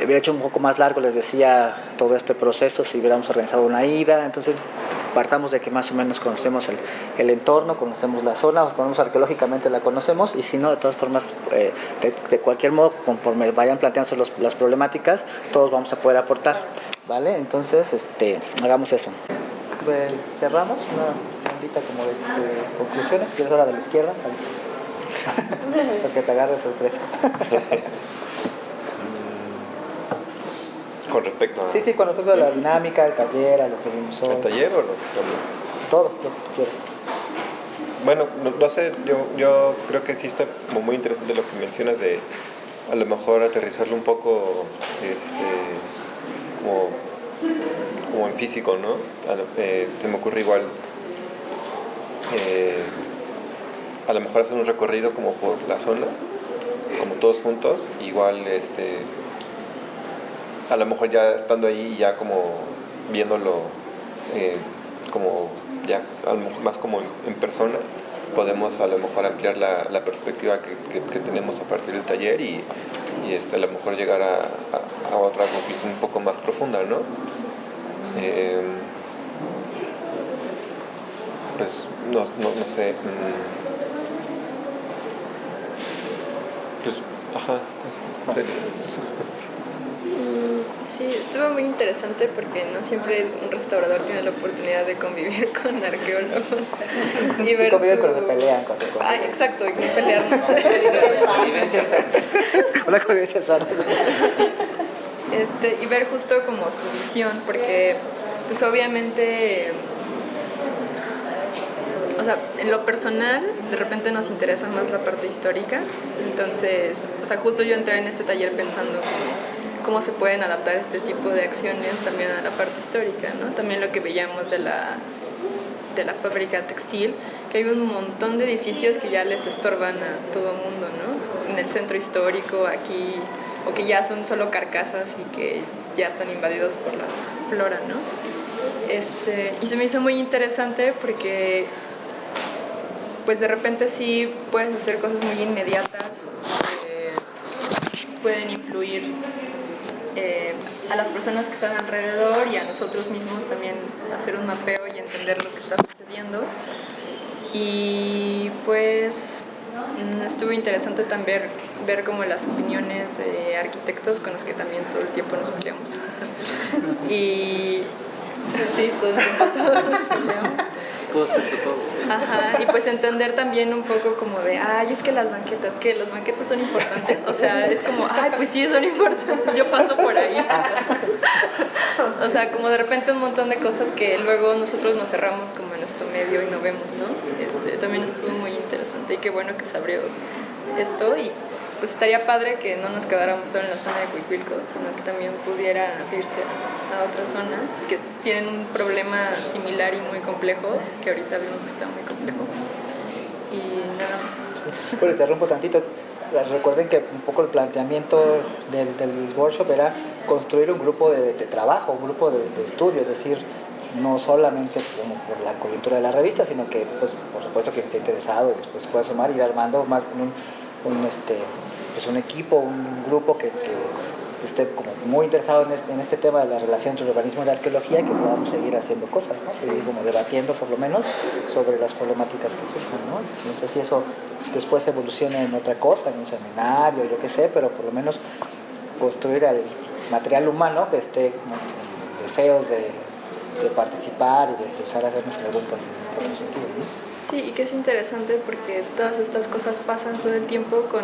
hubiera hecho un poco más largo, les decía, todo este proceso si hubiéramos organizado una ida. Entonces partamos de que más o menos conocemos el entorno, conocemos la zona, por lo menos arqueológicamente la conocemos, y si no, de todas formas, de cualquier modo, conforme vayan planteándose las problemáticas, todos vamos a poder aportar, ¿vale? Entonces hagamos eso. ¿Cerramos? No. rondita como de conclusiones, si quieres ahora de la izquierda, para que te agarre sorpresa. Con respecto a... Sí, con respecto a la dinámica, al taller, a lo que vimos hoy. ¿El taller o lo que salió? Todo lo que tú quieras. Bueno, no sé, yo creo que sí está como muy interesante lo que mencionas de a lo mejor aterrizarlo un poco como en físico, ¿no? Se me ocurre igual a lo mejor hacer un recorrido como por la zona, como todos juntos, igual a lo mejor ya estando ahí, ya como viéndolo como ya a lo mejor más como en persona, podemos a lo mejor ampliar la perspectiva que tenemos a partir del taller y a lo mejor llegar a otra conclusión un poco más profunda, ¿no? Pues no sé, pues ajá, eso. Sí, estuvo muy interesante porque no siempre un restaurador tiene la oportunidad de convivir con arqueólogos y ver conviven cuando se pelean. exacto, hay que pelearnos. Convivencia sana. Una convivencia sana. Y ver justo como su visión, porque pues obviamente, o sea, en lo personal de repente nos interesa más la parte histórica, entonces, o sea, justo yo entré en este taller pensando cómo se pueden adaptar este tipo de acciones también a la parte histórica, ¿no? También lo que veíamos de la fábrica textil, que hay un montón de edificios que ya les estorban a todo el mundo, ¿no? En el centro histórico, aquí, o que ya son solo carcasas y que ya están invadidos por la flora, ¿no? Y se me hizo muy interesante porque pues de repente sí puedes hacer cosas muy inmediatas que pueden influir a las personas que están alrededor y a nosotros mismos también hacer un mapeo y entender lo que está sucediendo. Y pues estuvo interesante también ver como las opiniones de arquitectos con los que también todo el tiempo nos peleamos. Y sí, todo el tiempo todos nos peleamos. Ajá, y pues entender también un poco como de, es que las banquetas son importantes, o sea, es como, pues sí, son importantes, yo paso por ahí. O sea, como de repente un montón de cosas que luego nosotros nos cerramos como en nuestro medio y no vemos, ¿no? También estuvo muy interesante y qué bueno que se abrió esto y pues estaría padre que no nos quedáramos solo en la zona de Coihuilco, sino que también pudiera abrirse a otras zonas que tienen un problema similar y muy complejo, que ahorita vemos que está muy complejo. Y nada más. Bueno, interrumpo tantito. Recuerden que un poco el planteamiento del workshop era construir un grupo de trabajo, un grupo de estudio, es decir, no solamente como por la coyuntura de la revista, sino que pues, por supuesto quien esté interesado y después pueda sumar y ir armando más un equipo, un grupo que esté como muy interesado en este tema de la relación entre el urbanismo y la arqueología y que podamos seguir haciendo cosas, ¿no? Seguir como debatiendo por lo menos sobre las problemáticas que surgen, ¿no? No sé si eso después evoluciona en otra cosa, en un seminario, yo qué sé, pero por lo menos construir el material humano que esté como con deseos de participar y de empezar a hacernos preguntas en este sentido, ¿no? Sí, y que es interesante porque todas estas cosas pasan todo el tiempo con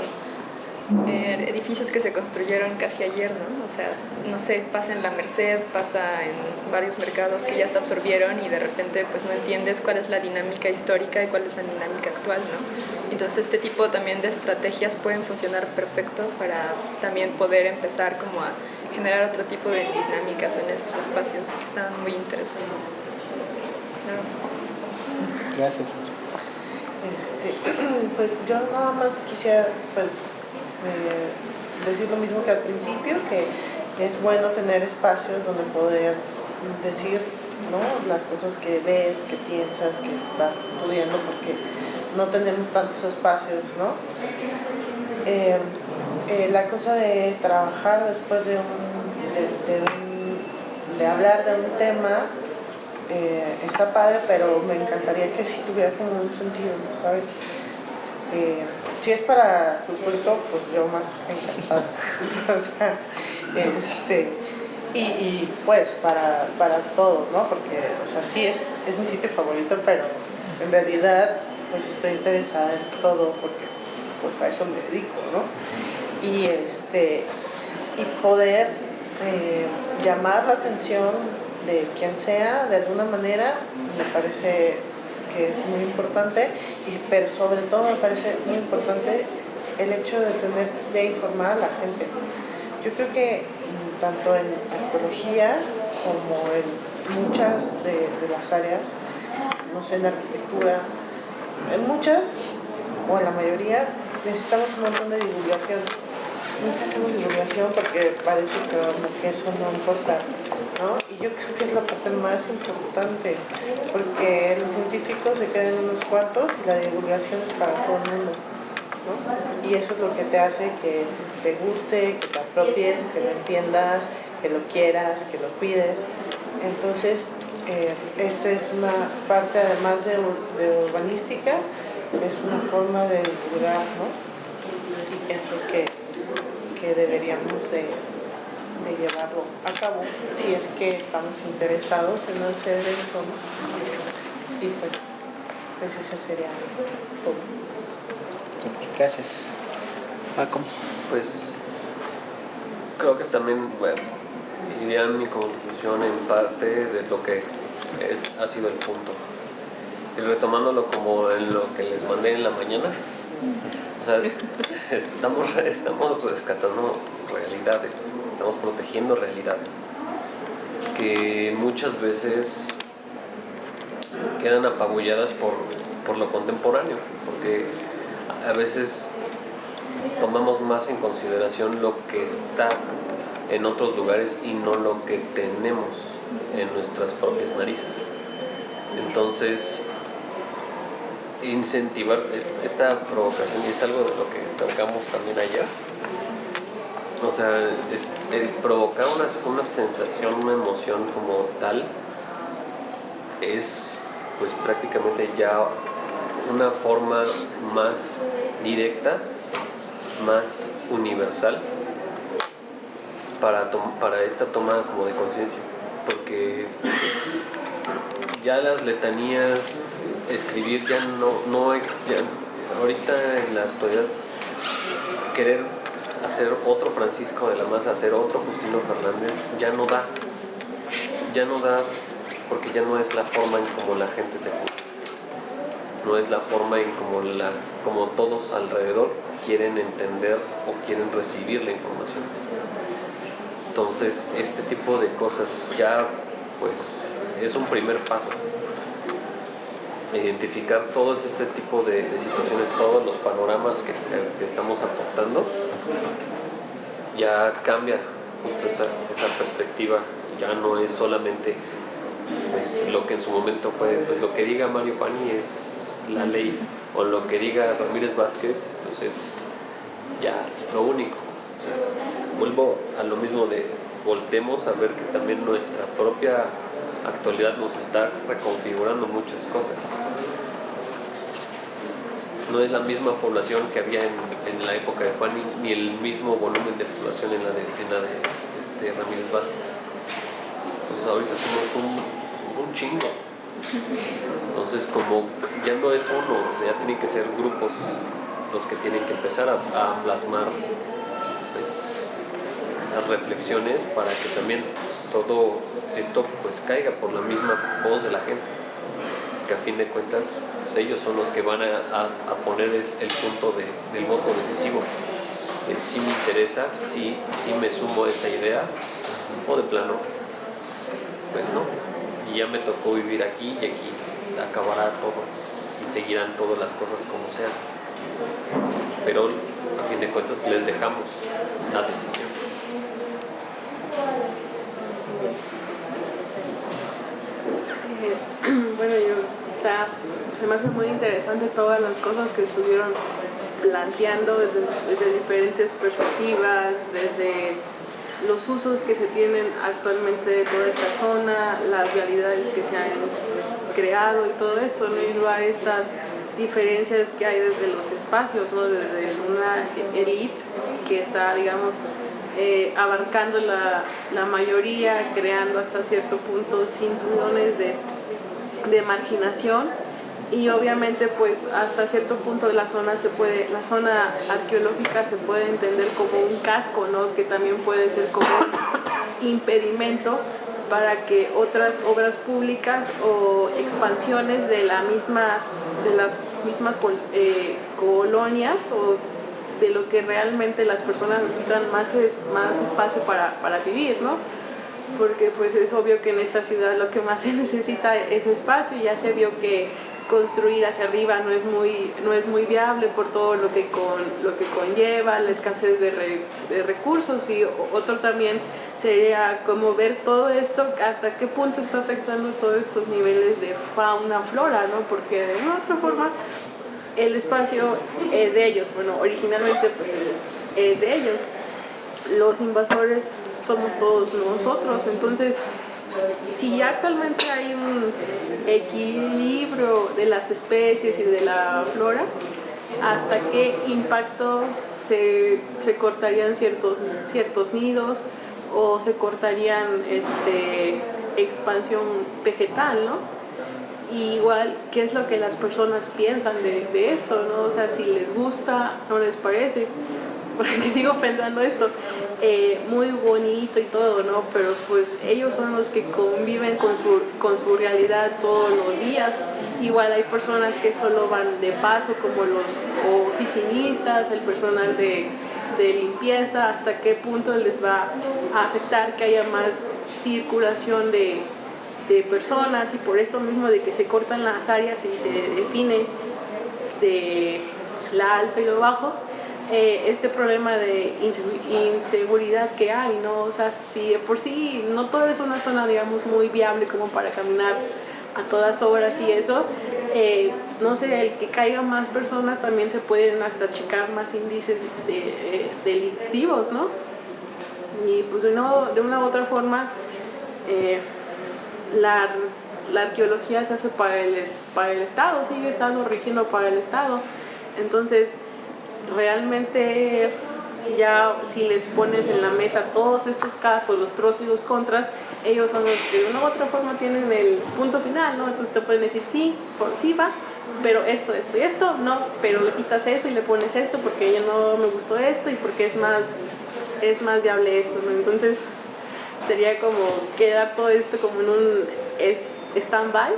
edificios que se construyeron casi ayer, ¿no? O sea, no sé, pasa en la Merced, pasa en varios mercados que ya se absorbieron y de repente pues no entiendes cuál es la dinámica histórica y cuál es la dinámica actual, ¿no? Entonces este tipo también de estrategias pueden funcionar perfecto para también poder empezar como a generar otro tipo de dinámicas en esos espacios que están muy interesantes. Nada más. Gracias. Pues yo nada más quisiera decir lo mismo que al principio, que es bueno tener espacios donde poder decir, ¿no?, las cosas que ves, que piensas, que estás estudiando, porque no tenemos tantos espacios, ¿no? La cosa de trabajar después de hablar de un tema está padre, pero me encantaría que sí tuviera como un sentido, ¿sabes? Si es para tu público, pues yo más encantada. O sea, y pues para todos, ¿no? Porque, o sea, sí es mi sitio favorito, pero en realidad pues estoy interesada en todo porque pues a eso me dedico, ¿no? Y poder llamar la atención de quien sea de alguna manera me parece que es muy importante, pero sobre todo me parece muy importante el hecho de informar a la gente. Yo creo que tanto en arqueología como en muchas de las áreas, no sé, en arquitectura, en muchas o en la mayoría necesitamos un montón de divulgación. Nunca hacemos divulgación porque parece que eso no importa, ¿no? Y yo creo que es la parte más importante, porque los científicos se quedan en unos cuartos y la divulgación es para todo el mundo, ¿no? Y eso es lo que te hace que te guste, que te apropies, que lo entiendas, que lo quieras, que lo cuides. Entonces, esta es una parte, además de urbanística, es una forma de divulgar, ¿no? Y pienso que deberíamos de llevarlo a cabo si es que estamos interesados en hacer eso, ¿no? Y pues ese sería todo. Gracias. Paco. Pues creo que también, bueno, iría mi conclusión en parte de lo que ha sido el punto. Y retomándolo como en lo que les mandé en la mañana, o sea, estamos rescatando realidades, estamos protegiendo realidades que muchas veces quedan apabulladas por lo contemporáneo, porque a veces tomamos más en consideración lo que está en otros lugares y no lo que tenemos en nuestras propias narices. Entonces, incentivar esta provocación, y es algo de lo que tocamos también ayer, o sea, es el provocar una sensación, una emoción como tal, es pues prácticamente ya una forma más directa, más universal para esta toma como de conciencia, porque ya las letanías, escribir ya no hay, ahorita en la actualidad querer hacer otro Francisco de la Maza, hacer otro Justino Fernández, ya no da porque ya no es la forma en cómo la gente se junta, no es la forma en como todos alrededor quieren entender o quieren recibir la información. Entonces este tipo de cosas ya pues es un primer paso. Identificar todos este tipo de situaciones, todos los panoramas que estamos aportando, ya cambia justo esa perspectiva. Ya no es solamente pues, lo que en su momento fue, pues lo que diga Mario Pani es la ley, o lo que diga Ramírez Vázquez, pues es ya lo único. O sea, vuelvo a lo mismo de voltemos a ver que también nuestra propia actualidad nos está reconfigurando muchas cosas. No es la misma población que había en la época de Juan, ni el mismo volumen de población en la de Ramírez Vázquez. Entonces ahorita somos un chingo. Entonces como ya no es uno, o sea, ya tienen que ser grupos los que tienen que empezar a plasmar pues, las reflexiones para que también todo esto pues caiga por la misma voz de la gente, que a fin de cuentas pues, ellos son los que van a poner el punto del voto decisivo. Si me interesa, si me sumo a esa idea, o de plano pues no, y ya me tocó vivir aquí y aquí acabará todo y seguirán todas las cosas como sean, pero a fin de cuentas les dejamos la decisión. Bueno, se me hace muy interesante todas las cosas que estuvieron planteando desde diferentes perspectivas, desde los usos que se tienen actualmente de toda esta zona, las realidades que se han creado y todo esto, ¿no? Y lugar estas diferencias que hay desde los espacios, ¿no? Desde una élite que está, digamos, abarcando la mayoría, creando hasta cierto punto cinturones de marginación, y obviamente pues hasta cierto punto la zona arqueológica se puede entender como un casco, ¿no? Que también puede ser como un impedimento para que otras obras públicas o expansiones de las mismas colonias o de lo que realmente las personas necesitan más espacio para vivir, ¿no? Porque pues es obvio que en esta ciudad lo que más se necesita es espacio, y ya se vio que construir hacia arriba no es muy viable por todo lo que conlleva la escasez de recursos. Y otro también sería como ver todo esto, hasta qué punto está afectando todos estos niveles de fauna, flora, ¿no? Porque de una u otra forma el espacio es de ellos, bueno, originalmente pues es de ellos. Los invasores somos todos nosotros, entonces si actualmente hay un equilibrio de las especies y de la flora, ¿hasta qué impacto se cortarían ciertos nidos o se cortarían expansión vegetal, ¿no? Y igual, ¿qué es lo que las personas piensan de esto, ¿no? O sea, si les gusta, no les parece. Porque sigo pensando esto, muy bonito y todo, ¿no? Pero pues ellos son los que conviven con su realidad todos los días. Igual hay personas que solo van de paso, como los oficinistas, el personal de limpieza. ¿Hasta qué punto les va a afectar que haya más circulación de personas? Y por esto mismo de que se cortan las áreas y se define de la alta y lo bajo, este problema de inseguridad que hay, ¿no? O sea, si de por sí no todo es una zona, digamos, muy viable como para caminar a todas horas y eso, no sé, el que caigan más personas también se pueden hasta achicar más índices delictivos, ¿no? Y pues de una u otra forma, la arqueología se hace para el Estado, sigue estando rigiendo para el Estado. Entonces, realmente ya si les pones en la mesa todos estos casos, los pros y los contras, ellos son los que de una u otra forma tienen el punto final, ¿no? Entonces te pueden decir sí va, pero esto y esto, no, pero le quitas esto y le pones esto porque ya no me gustó esto y porque es más viable esto, ¿no? Entonces sería como quedar todo esto como en un stand-by.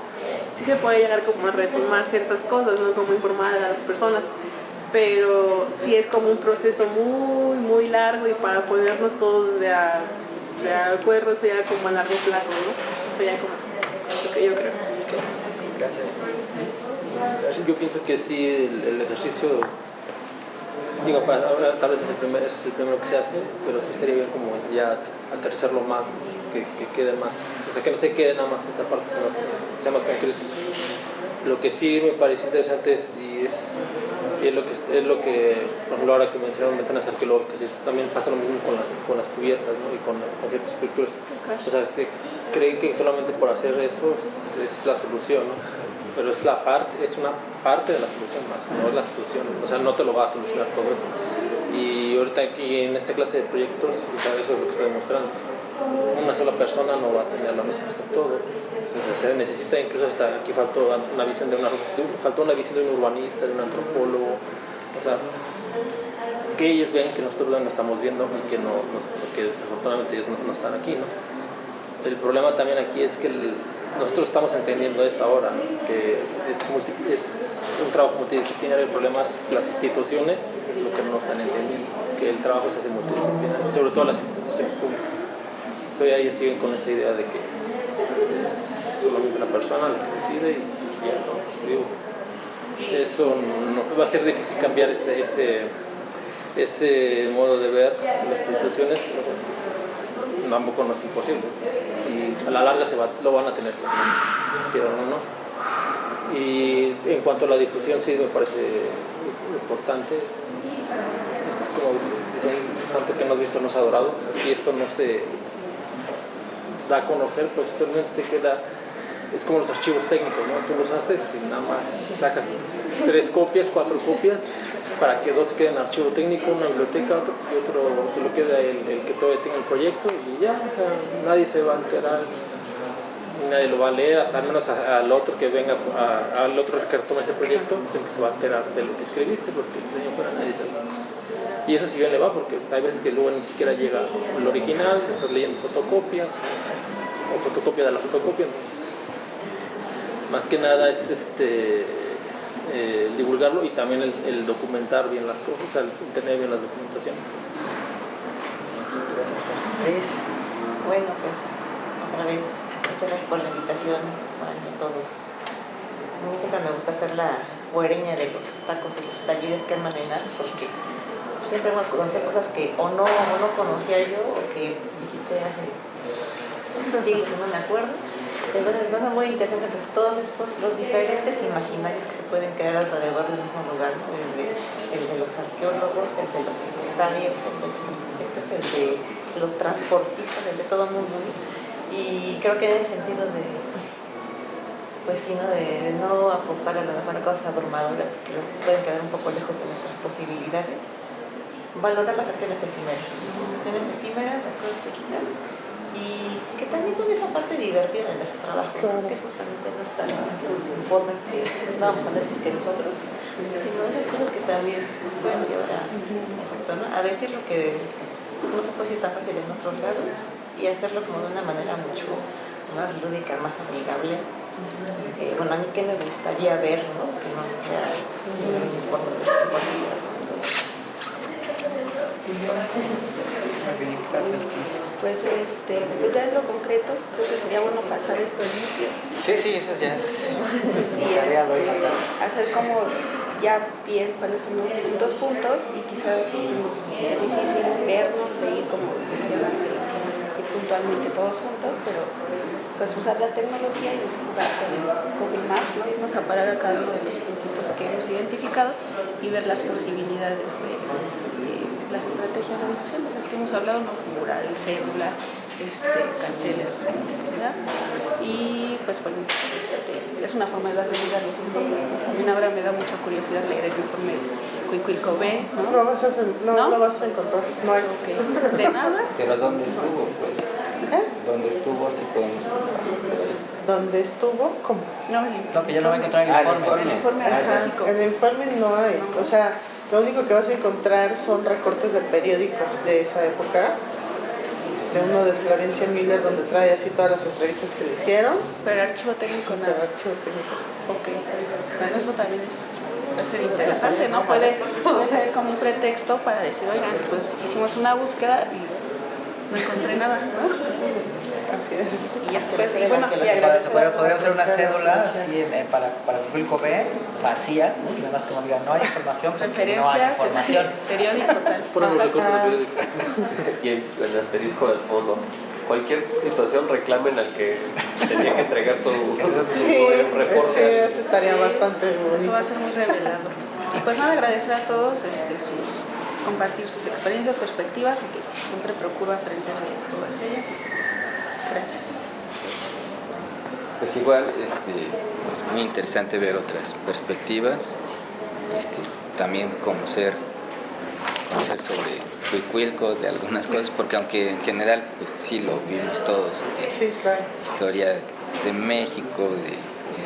Sí se puede llegar como a retomar ciertas cosas, ¿no? Como informar a las personas, pero sí es como un proceso muy, muy largo, y para ponernos todos de acuerdo sería como a largo plazo, ¿no? Sería como lo que yo creo. Gracias. Yo pienso que sí, el ejercicio, digo, ahora tal vez es el primero que se hace, pero sí estaría bien como ya aterrizarlo más, que quede más, o sea, que no se quede nada más en esta parte, sino que sea más concreto. Lo que sí me parece interesante es lo que, por ejemplo, ahora que mencionaron ventanas arqueológicas, también pasa lo mismo con las cubiertas, ¿no? Y con ciertas estructuras. O sea, creen que solamente por hacer eso es la solución, ¿no? Pero es una parte de la solución más, no es la solución, o sea, no te lo va a solucionar todo eso. Y ahorita aquí en esta clase de proyectos, o sea, eso es lo que está demostrando. Una sola persona no va a tener la respuesta a todo. Entonces, se necesita, incluso hasta aquí faltó una visión de un urbanista, de un antropólogo, o sea, que ellos vean que nosotros no estamos viendo y que desafortunadamente ellos no están aquí, ¿no? El problema también aquí es que nosotros estamos entendiendo esto ahora, ¿no? Que es un trabajo multidisciplinario. El problema es las instituciones, es lo que no están entendiendo, que el trabajo se hace multidisciplinario, sobre todo las instituciones públicas. Pero ellos siguen con esa idea de que es solamente una persona la que decide y ya no. Digo, eso no, va a ser difícil cambiar ese modo de ver las instituciones, pero tampoco no es imposible. Y a la larga lo van a tener que hacer, quieran o no. Y en cuanto a la difusión, sí me parece importante. Es como dicen, santo que no has visto no has adorado. Si esto no se da a conocer, pues solamente se queda, es como los archivos técnicos, ¿no? Tú los haces y nada más sacas 3 copias, 4 copias, para que 2 queden en archivo técnico, una biblioteca, y otro se lo queda el que todavía tenga el proyecto, y ya, o sea, nadie se va a enterar, nadie lo va a leer, hasta al menos al otro que venga, al otro que tome ese proyecto, siempre se va a enterar de lo que escribiste, porque el diseño fuera nadie sabe. Y eso sí bien le va, porque hay veces que luego ni siquiera llega el original, estás leyendo fotocopias, o fotocopia de la fotocopia. Entonces, más que nada es divulgarlo y también el documentar bien las cosas, o sea, el tener bien la documentación. Bueno, pues otra vez, muchas gracias por la invitación, Juan, y a todos. A mí siempre me gusta hacer la fuereña de los tacos y los talleres que arman en ART, porque siempre me conocía cosas que o no conocía yo o que visité hace siglos y no me acuerdo. Entonces me hace muy interesante pues, todos los diferentes imaginarios que se pueden crear alrededor del mismo lugar, ¿no? Desde el de los arqueólogos, el de los empresarios, el de los arquitectos, el de los transportistas, el de todo el mundo, ¿no? Y creo que en ese sentido de no apostar a lo mejor a cosas abrumadoras que pueden quedar un poco lejos de nuestras posibilidades, valorar las acciones efímeras, las cosas chiquitas, y que también son esa parte divertida de nuestro trabajo, claro. Que es justamente no estar en los informes que no vamos a decir que nosotros, sino esas cosas que también pueden llevar a decir lo que no se puede decir tan fácil en otros lados y hacerlo como de una manera mucho más lúdica, más amigable. Bueno, a mí que me gustaría ver, ¿no? Que no sea un informe de pues ya en lo concreto creo que sería bueno pasar esto limpio. Sí, eso ya es y hacer como ya bien cuáles son los distintos puntos y quizás es difícil vernos e ir como decía Daniel, ir puntualmente todos juntos, pero pues usar la tecnología y jugar con Google Maps, ¿no? Irnos a parar a cada uno de los puntitos que hemos identificado y ver las posibilidades de las estrategias de difusión de las que hemos hablado, ¿no? Mural, cédula, carteles, publicidad. Y pues bueno, es una forma de darle vida a los informes. También ahora me da mucha curiosidad leer el informe Cuicuilco B, ¿no? No vas a encontrar, no hay. Okay. ¿De nada? Pero ¿dónde estuvo? Pues? ¿Dónde estuvo? Si podemos pasar. ¿Dónde estuvo? ¿Cómo? No, que yo no voy a encontrar el informe. El informe arqueológico. En el informe no hay, o sea, lo único que vas a encontrar son recortes de periódicos de esa época. Uno de Florencia Miller donde trae así todas las entrevistas que le hicieron. Pero el archivo técnico no. El archivo técnico. Ok, bueno, eso también va a ser interesante, ¿no? Puede ser como un pretexto para decir, oigan, pues hicimos una búsqueda y no encontré nada, ¿no? Así es. Y ya, pues, bueno, podríamos hacer una cédula así para Cuicuilco B, vacía, ¿no? Y nada más como digan, no hay información, porque no hay información. Periódico, tal. Y el asterisco del fondo. Cualquier situación reclamen al que tenía que entregar su reporte. Eso estaría bastante bonito. Eso va a ser muy revelador. Y pues nada, agradecer a todos compartir sus experiencias, perspectivas, porque siempre procuro aprender de todas ellas. Gracias. Pues igual, es muy interesante ver otras perspectivas, también conocer sobre Cuicuilco, de algunas cosas, porque aunque en general pues sí lo vimos todos, sí, claro. Historia de México, de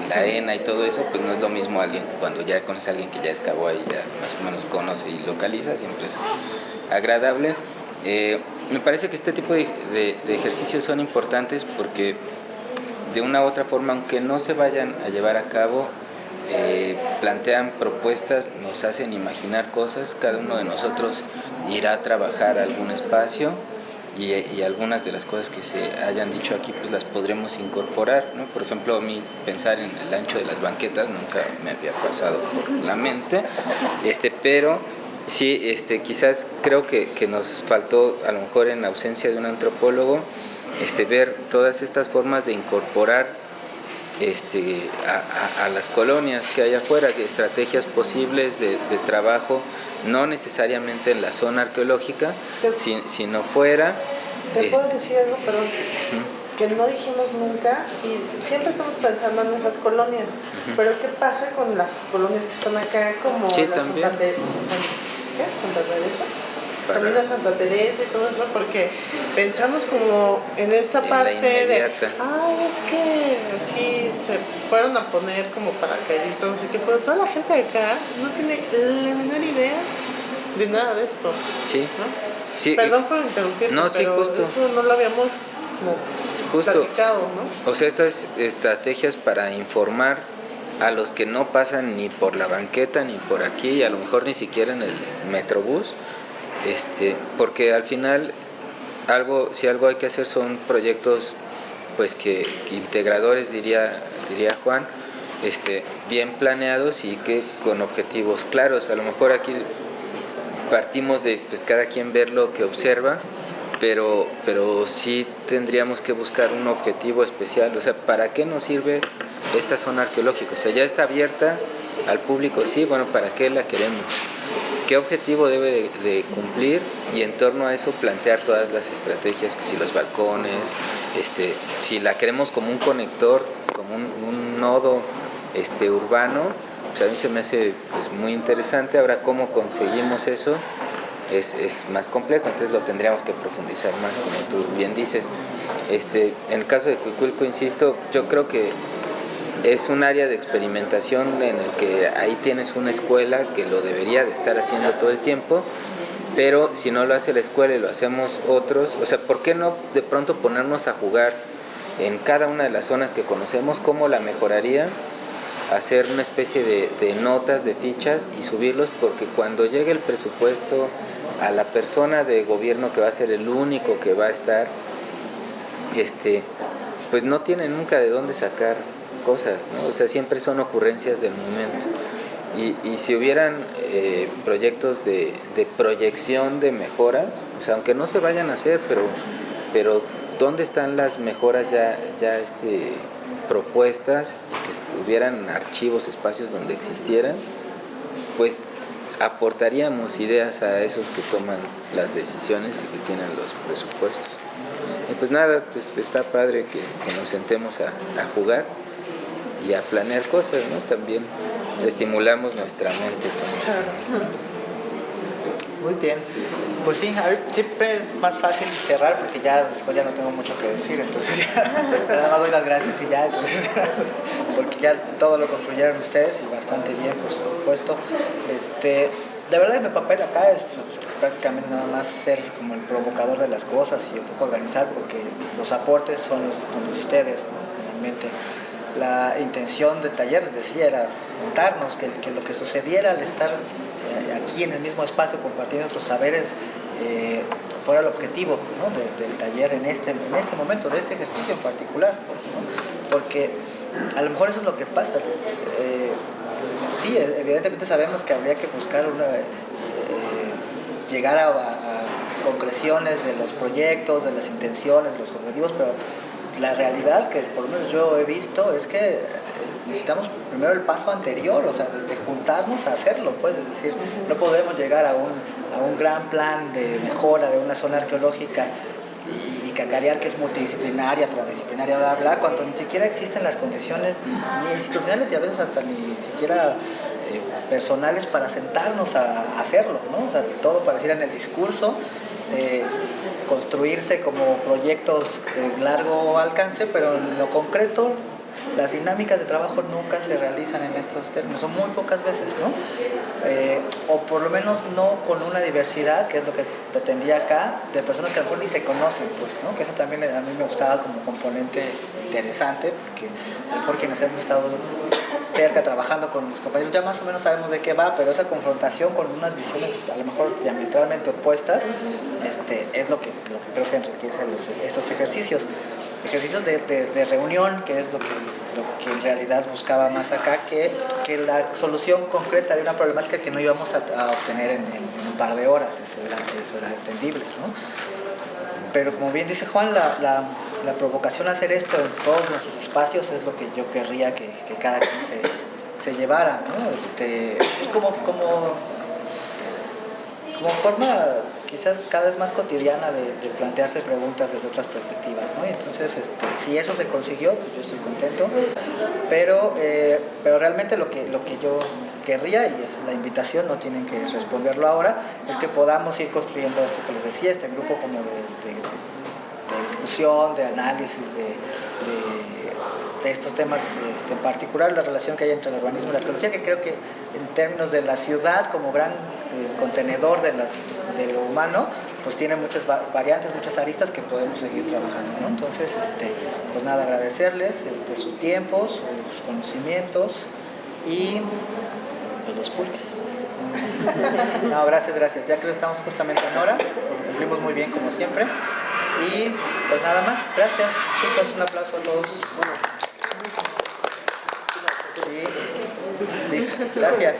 la ENA y todo eso, pues no es lo mismo cuando ya conoce a alguien que ya excavó ahí, ya más o menos conoce y localiza, siempre es agradable. Me parece que este tipo de ejercicios son importantes porque de una u otra forma, aunque no se vayan a llevar a cabo, plantean propuestas, nos hacen imaginar cosas, cada uno de nosotros irá a trabajar algún espacio y algunas de las cosas que se hayan dicho aquí pues las podremos incorporar, ¿no? Por ejemplo, a mí pensar en el ancho de las banquetas nunca me había pasado por la mente, pero sí, quizás creo que nos faltó, a lo mejor en ausencia de un antropólogo, ver todas estas formas de incorporar a las colonias que hay afuera, de estrategias posibles de trabajo, no necesariamente en la zona arqueológica, sino fuera. ¿Te puedo decir algo, perdón? Que no dijimos nunca, y siempre estamos pensando en esas colonias, pero ¿qué pasa con las colonias que están acá, como sí, la también. Santa Teresa? Camino a Santa Teresa y todo eso, porque pensamos como en esta parte de, es que sí se fueron a poner como paracaidistas, no sé qué, pero toda la gente de acá no tiene la menor idea de nada de esto. Sí. ¿No? Sí, perdón por interrumpirte, no, sí, pero justo. eso no lo habíamos como platicado, ¿no? O sea, estas estrategias para informar a los que no pasan ni por la banqueta ni por aquí, y a lo mejor ni siquiera en el Metrobús, porque al final si algo hay que hacer son proyectos pues que integradores, diría Juan, bien planeados y que con objetivos claros. A lo mejor aquí partimos de pues cada quien ver lo que observa, pero sí tendríamos que buscar un objetivo especial. O sea, ¿para qué nos sirve esta zona arqueológica? O sea, ya está abierta al público, sí, bueno, ¿para qué la queremos? ¿Qué objetivo debe de cumplir? Y en torno a eso plantear todas las estrategias, que si los balcones, si la queremos como un conector, como un nodo urbano, pues a mí se me hace pues, muy interesante. Ahora, ¿cómo conseguimos eso? Es más complejo, entonces lo tendríamos que profundizar más, como tú bien dices. En el caso de Cuicuilco, insisto, yo creo que es un área de experimentación en el que ahí tienes una escuela que lo debería de estar haciendo todo el tiempo, pero si no lo hace la escuela y lo hacemos otros, o sea, ¿por qué no de pronto ponernos a jugar en cada una de las zonas que conocemos? ¿Cómo la mejoraría? Hacer una especie de notas, de fichas y subirlos, porque cuando llegue el presupuesto a la persona de gobierno que va a ser el único que va a estar, pues no tiene nunca de dónde sacar cosas, ¿no? O sea, siempre son ocurrencias del momento. Y si hubieran proyectos de proyección de mejoras, o sea, aunque no se vayan a hacer, pero ¿dónde están las mejoras ya propuestas, que hubieran archivos, espacios donde existieran? Pues aportaríamos ideas a esos que toman las decisiones y que tienen los presupuestos. Y pues nada, pues está padre que nos sentemos a jugar y a planear cosas, ¿no? También estimulamos nuestra mente con eso. Muy bien, pues sí, siempre es más fácil cerrar porque después ya no tengo mucho que decir, entonces ya nada más doy las gracias y ya, entonces porque ya todo lo concluyeron ustedes y bastante bien, por supuesto. De verdad mi papel acá es prácticamente nada más ser como el provocador de las cosas y un poco organizar, porque los aportes son los de ustedes, ¿no? Realmente la intención del taller, les decía, era juntarnos, que lo que sucediera al estar aquí en el mismo espacio compartiendo otros saberes fuera el objetivo, ¿no? del taller en este momento, de este ejercicio en particular, pues, ¿no? Porque a lo mejor eso es lo que pasa. Sí, evidentemente sabemos que habría que buscar llegar a concreciones de los proyectos, de las intenciones, de los objetivos, pero la realidad que por lo menos yo he visto es que necesitamos primero el paso anterior, o sea, desde juntarnos a hacerlo, pues, es decir, no podemos llegar a un gran plan de mejora de una zona arqueológica y cacarear que es multidisciplinaria, transdisciplinaria, bla, bla, cuando ni siquiera existen las condiciones ni institucionales y a veces hasta ni siquiera personales para sentarnos a hacerlo, ¿no? O sea, todo pareciera en el discurso, construirse como proyectos de largo alcance, pero en lo concreto las dinámicas de trabajo nunca se realizan en estos términos, son muy pocas veces, ¿no? O por lo menos no con una diversidad, que es lo que pretendía acá, de personas que a lo mejor ni se conocen, pues, ¿no? Que eso también a mí me gustaba como componente interesante, porque a lo mejor quienes hemos estado cerca trabajando con los compañeros ya más o menos sabemos de qué va, pero esa confrontación con unas visiones a lo mejor diametralmente opuestas es lo que creo que enriquece estos ejercicios de reunión, que es lo que en realidad buscaba más acá que la solución concreta de una problemática que no íbamos a obtener en un par de horas. Eso era entendible, ¿no? Pero como bien dice Juan, la provocación a hacer esto en todos nuestros espacios es lo que yo querría que cada quien se llevara, ¿no? Como forma quizás cada vez más cotidiana de plantearse preguntas desde otras perspectivas, ¿no? Y entonces, si eso se consiguió, pues yo estoy contento, pero realmente lo que yo querría, y es la invitación, no tienen que responderlo ahora, es que podamos ir construyendo esto que les decía, este grupo como de discusión, de análisis, de estos temas en particular, la relación que hay entre el urbanismo y la arqueología, que creo que en términos de la ciudad como gran contenedor de lo humano, pues tiene muchas variantes, muchas aristas que podemos seguir trabajando, ¿no? Entonces, pues nada, agradecerles su tiempo, sus conocimientos y pues los pulques. No, gracias, ya que estamos justamente en hora, cumplimos muy bien como siempre. Y pues nada más, gracias chicos, un aplauso a todos. Y listo, gracias.